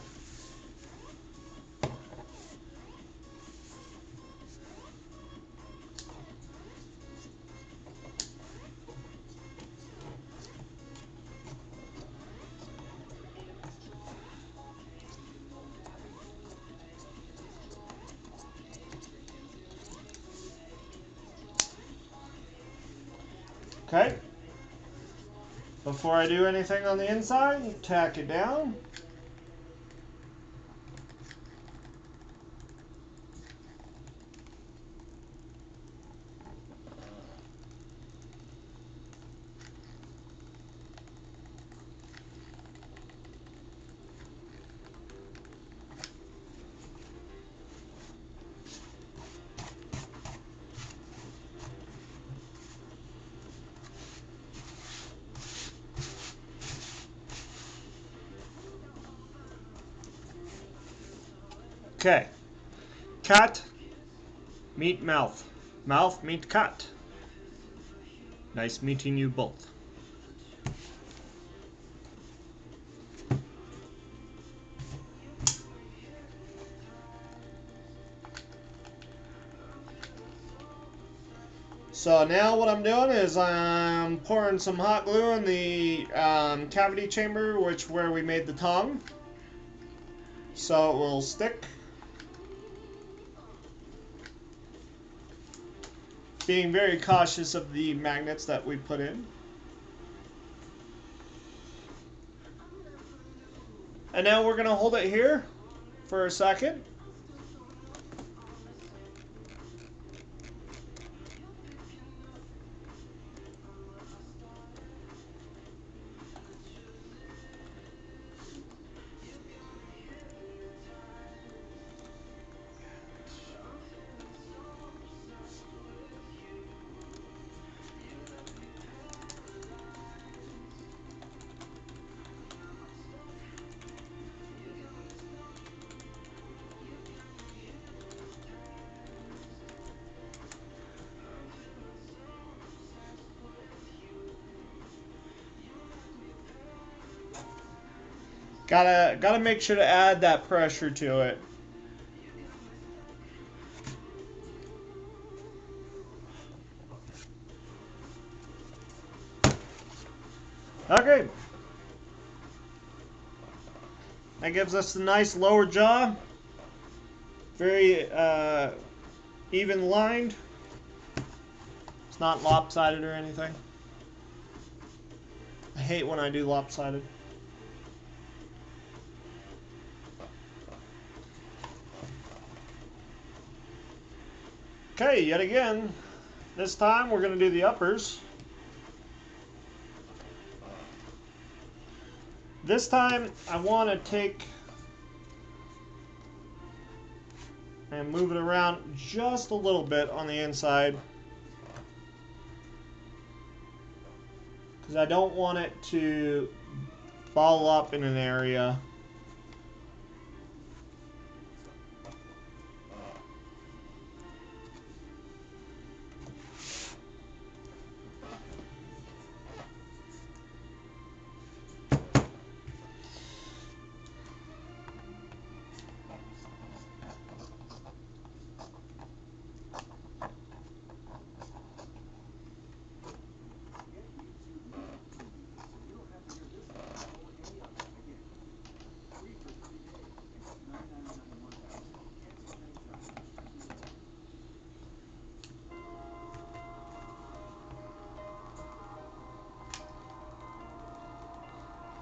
Okay. Before I do anything on the inside, tack it down. Okay. Cat, meet mouth. Mouth, meet cat. Nice meeting you both. So now what I'm doing is I'm pouring some hot glue in the cavity chamber, where we made the tongue, so it will stick. Being very cautious of the magnets that we put in. And now we're going to hold it here for a second. Gotta make sure to add that pressure to it. Okay. That gives us a nice lower jaw. Very even lined. It's not lopsided or anything. I hate when I do lopsided. Okay, yet again, this time we're going to do the uppers. This time I want to take and move it around just a little bit on the inside, because I don't want it to ball up in an area.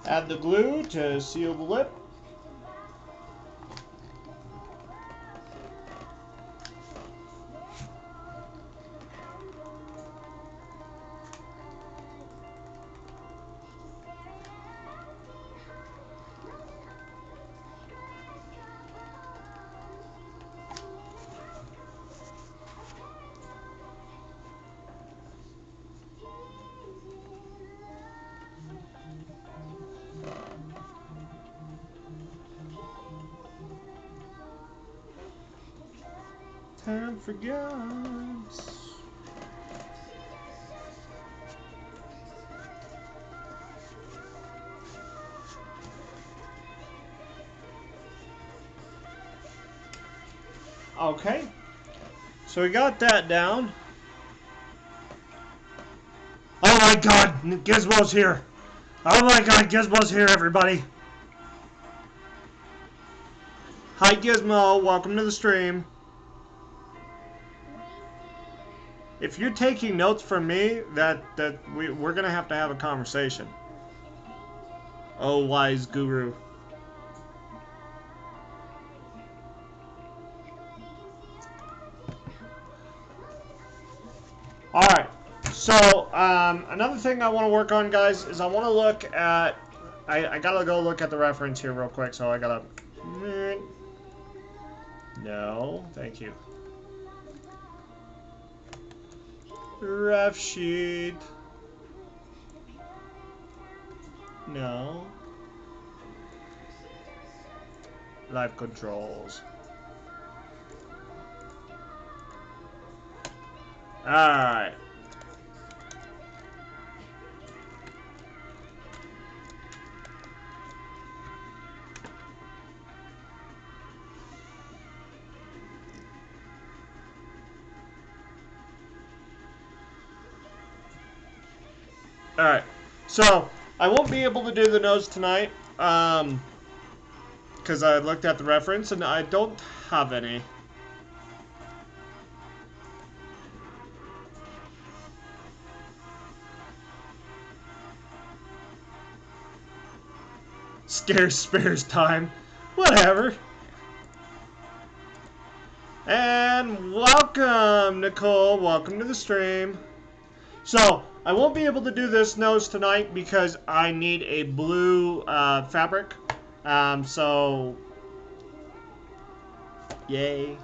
Add the glue to seal the lip. Time for guns. Okay, so we got that down. Oh my god, Gizmo's here. Oh my god, Gizmo's here, everybody. Hi Gizmo, welcome to the stream. If you're taking notes from me, we're gonna have to have a conversation. Oh, wise guru. Alright, so another thing I want to work on, guys, is I want to look at... I gotta go look at the reference here real quick, so I gotta... No, thank you. Ref sheet. No. Live controls. Alright. Alright. So, I won't be able to do the nose tonight, because I looked at the reference and I don't have any. Scarce spares time. Whatever. And welcome, Nicole. Welcome to the stream. So, I won't be able to do this nose tonight because I need a blue fabric. So, yay.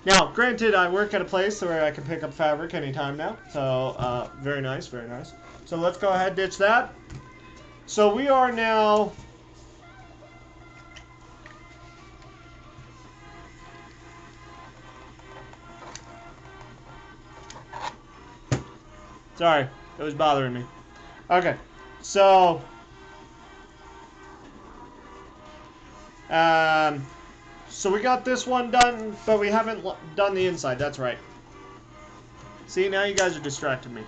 Now, granted, I work at a place where I can pick up fabric anytime now. So, very nice, very nice. So, let's go ahead and ditch that. So, we are now... Sorry, it was bothering me. Okay, so So we got this one done, but we haven't done the inside. That's right. See, now you guys are distracting me.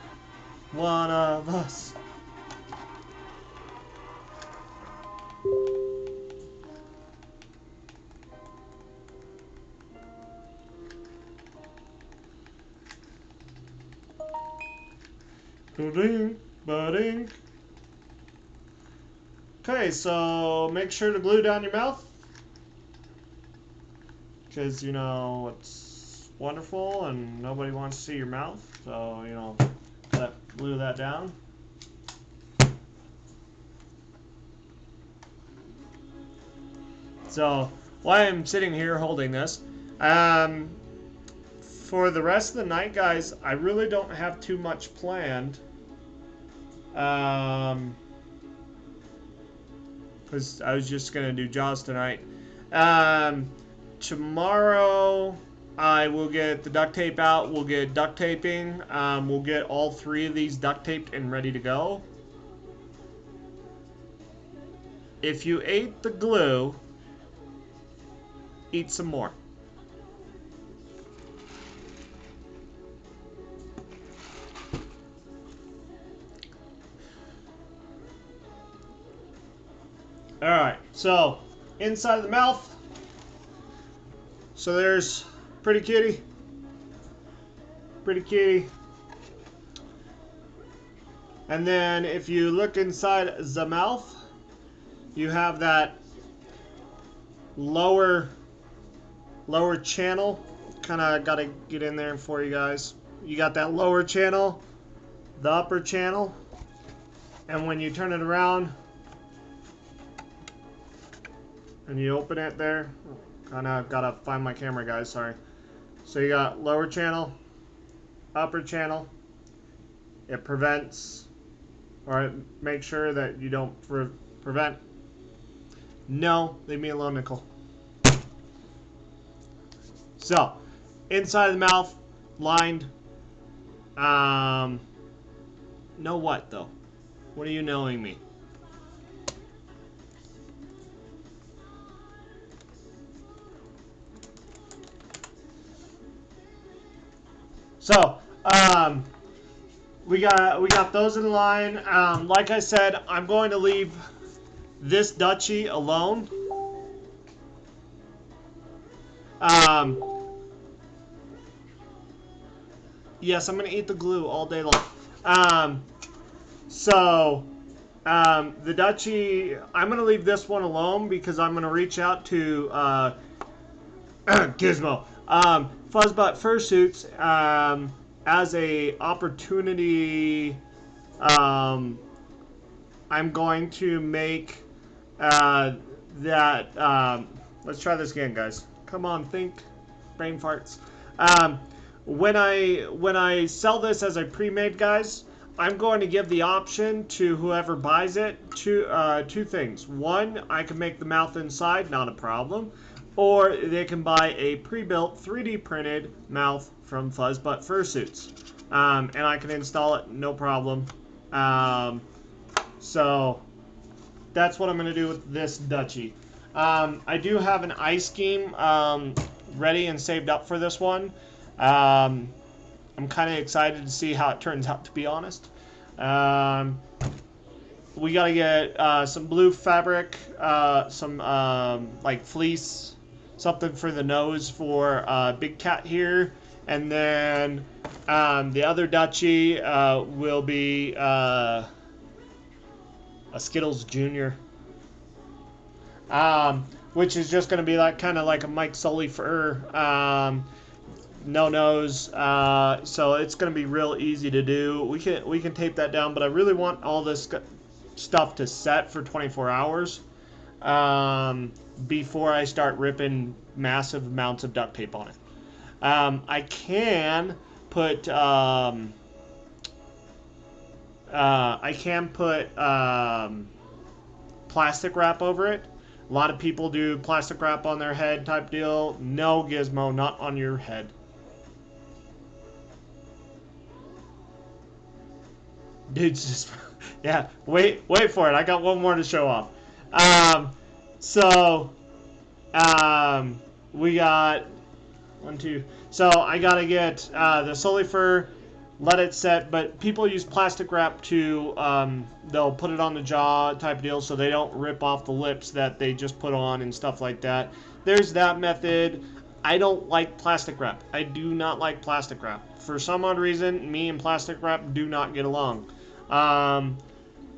One of us. Ba-ding, ba-ding. Okay, so make sure to glue down your mouth. Because, you know, it's wonderful and nobody wants to see your mouth. So, you know, glue that down. So, while I'm sitting here holding this, for the rest of the night, guys, I really don't have too much planned. Because I was just going to do Jaws tonight. Tomorrow, I will get the duct tape out. We'll get duct taping. We'll get all 3 of these duct taped and ready to go. If you ate the glue, eat some more. Alright, so inside of the mouth. So there's pretty kitty. Pretty kitty. And then if you look inside the mouth, you have that lower channel. Kind of got to get in there for you guys. You got that lower channel, the upper channel, and when you turn it around and you open it there, kind of got to find my camera, guys, sorry. So you got lower channel, upper channel. It prevents, or it makes sure that you don't prevent. No, leave me alone, Nicole. So, inside of the mouth, lined. Know what, though? What are you knowing me? So, we got those in line. Like I said, I'm going to leave this Dutchie alone. Yes, I'm gonna eat the glue all day long. The Dutchie, I'm gonna leave this one alone because I'm gonna reach out to Gizmo. Fuzzbutt Fursuits, as a opportunity, I'm going to make that. Let's try this again, guys. Come on, think, brain farts. When I sell this as a pre-made, guys, I'm going to give the option to whoever buys it two things. One, I can make the mouth inside, not a problem. Or they can buy a pre-built 3D printed mouth from Fuzzbutt Fursuits. And I can install it, no problem. So that's what I'm going to do with this Dutchie. I do have an ice scheme ready and saved up for this one. I'm kind of excited to see how it turns out, to be honest. We got to get some blue fabric, some like fleece, something for the nose for Big Cat here, and then the other Dutchie will be a Skittles Junior, which is just going to be like kind of like a Mike Sully fur, no nose, so it's going to be real easy to do. We can tape that down, but I really want all this stuff to set for 24 hours. Before I start ripping massive amounts of duct tape on it. I can put plastic wrap over it. A lot of people do plastic wrap on their head type deal. No, Gizmo, not on your head. Dude's just, yeah, wait for it. I got one more to show off. So We got 1, 2. So I gotta get the Solifer, let it set. But people use plastic wrap to they'll put it on the jaw type of deal, so they don't rip off the lips that they just put on and stuff like that. There's that method. I don't like plastic wrap. I do not like plastic wrap. For some odd reason, me and plastic wrap do not get along. I'm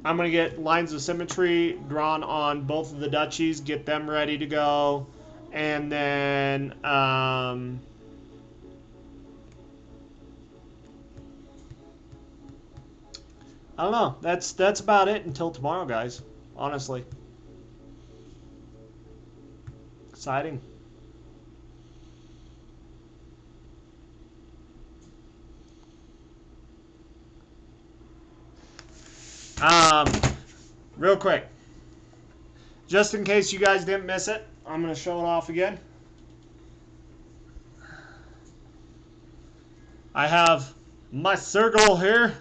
going to get lines of symmetry drawn on both of the Dutchies, get them ready to go. And then, I don't know. That's about it until tomorrow, guys. Honestly. Exciting. Real quick, just in case you guys didn't miss it, I'm going to show it off again. I have my Circle here.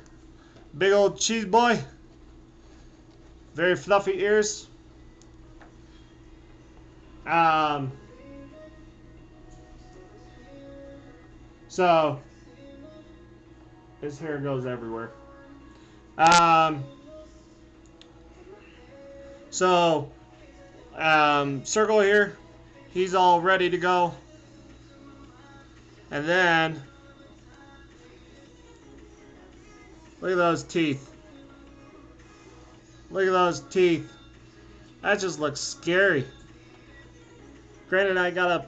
Big old cheese boy. Very fluffy ears. So, his hair goes everywhere. Circle here, he's all ready to go. And then, look at those teeth. Look at those teeth. That just looks scary. Granted, I gotta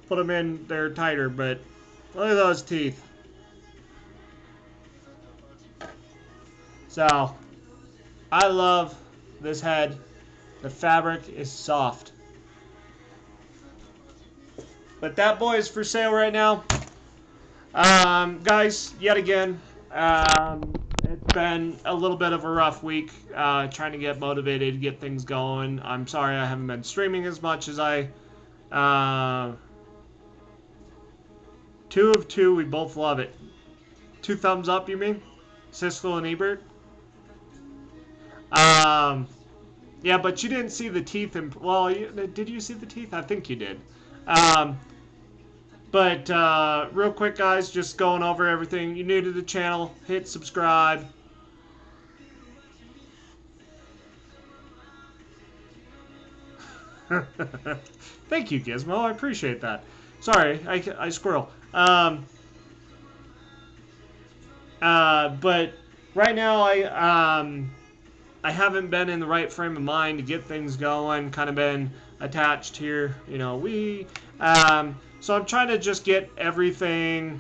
put them in there tighter, but look at those teeth. So, I love this head. The fabric is soft. But that boy is for sale right now. Guys, yet again, it's been a little bit of a rough week trying to get motivated, get things going. I'm sorry I haven't been streaming as much as I... 2 of 2, we both love it. 2 thumbs up, you mean? Siskel and Ebert? Yeah, but you didn't see the teeth. Well, did you see the teeth? I think you did. But real quick, guys, just going over everything. You're new to the channel, hit subscribe. Thank you, Gizmo. I appreciate that. Sorry, I squirrel. But right now, I haven't been in the right frame of mind to get things going. Kind of been attached here, you know. So I'm trying to just get everything,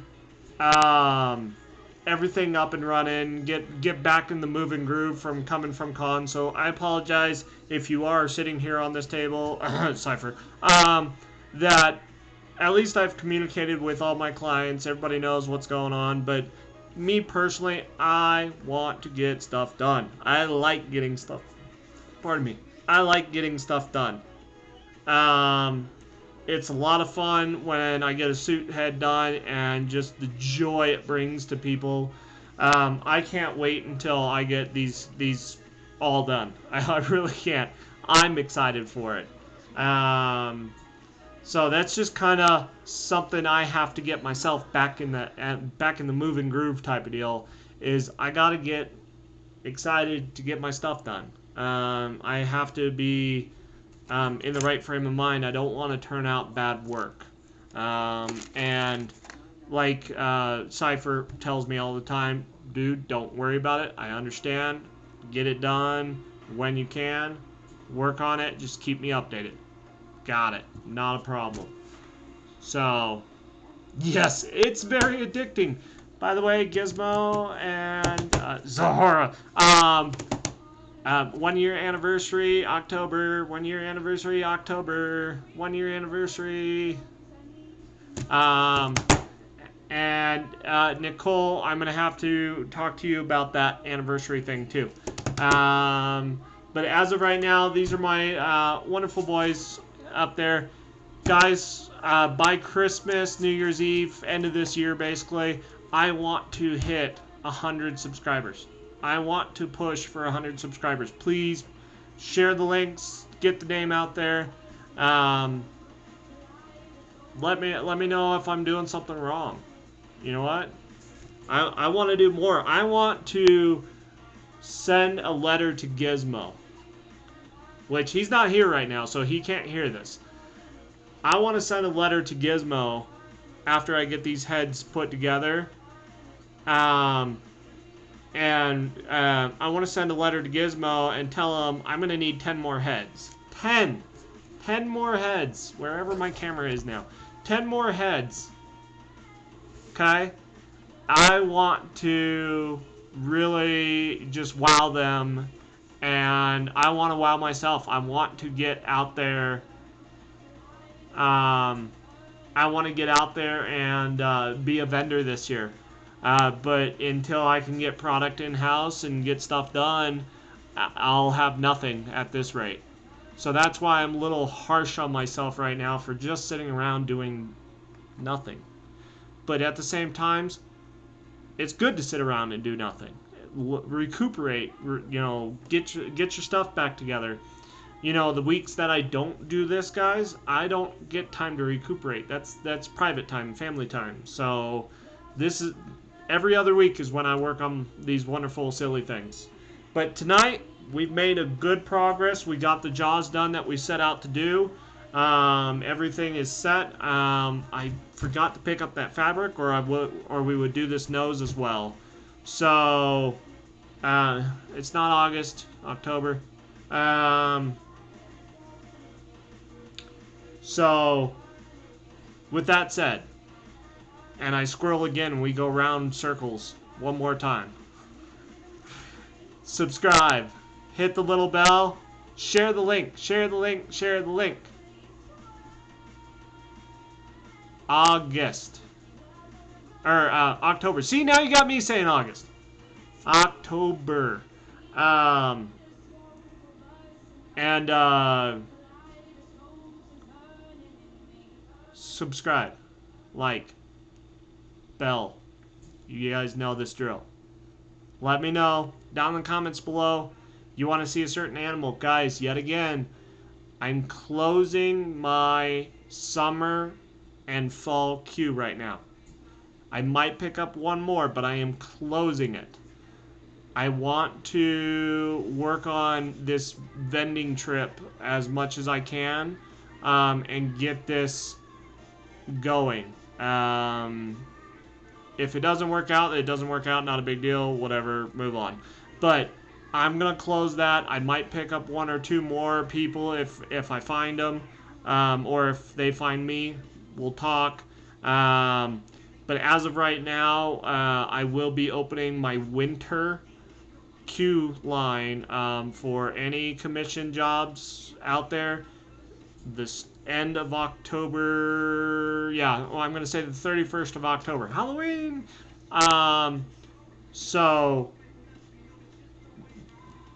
everything up and running. Get back in the moving groove from coming from con. So I apologize if you are sitting here on this table, Cypher. That at least I've communicated with all my clients. Everybody knows what's going on, but. Me personally, I want to get stuff done. I like getting stuff. Pardon me. I like getting stuff done. It's a lot of fun when I get a suit head done and just the joy it brings to people. I can't wait until I get these all done. I really can't. I'm excited for it. So that's just kind of something I have to get myself back in the moving groove type of deal. Is I gotta get excited to get my stuff done. I have to be in the right frame of mind. I don't want to turn out bad work. And like Cypher tells me all the time, dude, don't worry about it. I understand. Get it done when you can. Work on it. Just keep me updated. Got it. Not a problem. So, yes, it's very addicting. By the way, Gizmo and Zahara. 1 year anniversary, October. 1 year anniversary, October. 1 year anniversary. And Nicole, I'm going to have to talk to you about that anniversary thing too. But as of right now, these are my wonderful boys up there. Guys, by Christmas, New Year's Eve, end of this year basically, I want to hit 100 subscribers. I want to push for 100 subscribers. Please share the links, get the name out there. Let me know if I'm doing something wrong. You know what? I want to do more. I want to send a letter to Gizmo, which he's not here right now, so he can't hear this. I want to send a letter to Gizmo after I get these heads put together. I want to send a letter to Gizmo and tell him I'm going to need 10 more heads. 10 more heads, wherever my camera is now. 10 more heads. Okay? I want to really just wow them, and I want to wow myself. I want to get out there. I want to get out there and be a vendor this year. But until I can get product in-house and get stuff done, I'll have nothing at this rate. So that's why I'm a little harsh on myself right now for just sitting around doing nothing. But at the same time, it's good to sit around and do nothing. Recuperate, get your stuff back together. The weeks that I don't do this, guys, I don't get time to recuperate. That's private time, family time. So this is every other week is when I work on these wonderful, silly things. But tonight, we've made a good progress. We got the jaws done that we set out to do. Everything is set. I forgot to pick up that fabric, or we would do this nose as well. So it's not August, October. So with that said, and I scroll again, and we go round circles one more time. Subscribe, hit the little bell, share the link, share the link, share the link. October. See, now you got me saying August. October. Subscribe, like, bell. You guys know this drill. Let me know down in the comments below. You want to see a certain animal. Guys, yet again, I'm closing my summer and fall queue right now. I might pick up one more, but I am closing it. I want to work on this vending trip as much as I can and get this going. If it doesn't work out, it doesn't work out. Not a big deal. Whatever. Move on. But I'm going to close that. I might pick up one or two more people if I find them. Or if they find me. We'll talk. But as of right now, I will be opening my winter queue line for any commission jobs out there. This end of October, yeah, well, I'm going to say the 31st of October, Halloween. So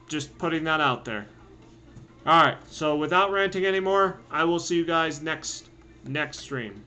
just putting that out there. All right, so without ranting anymore, I will see you guys next stream.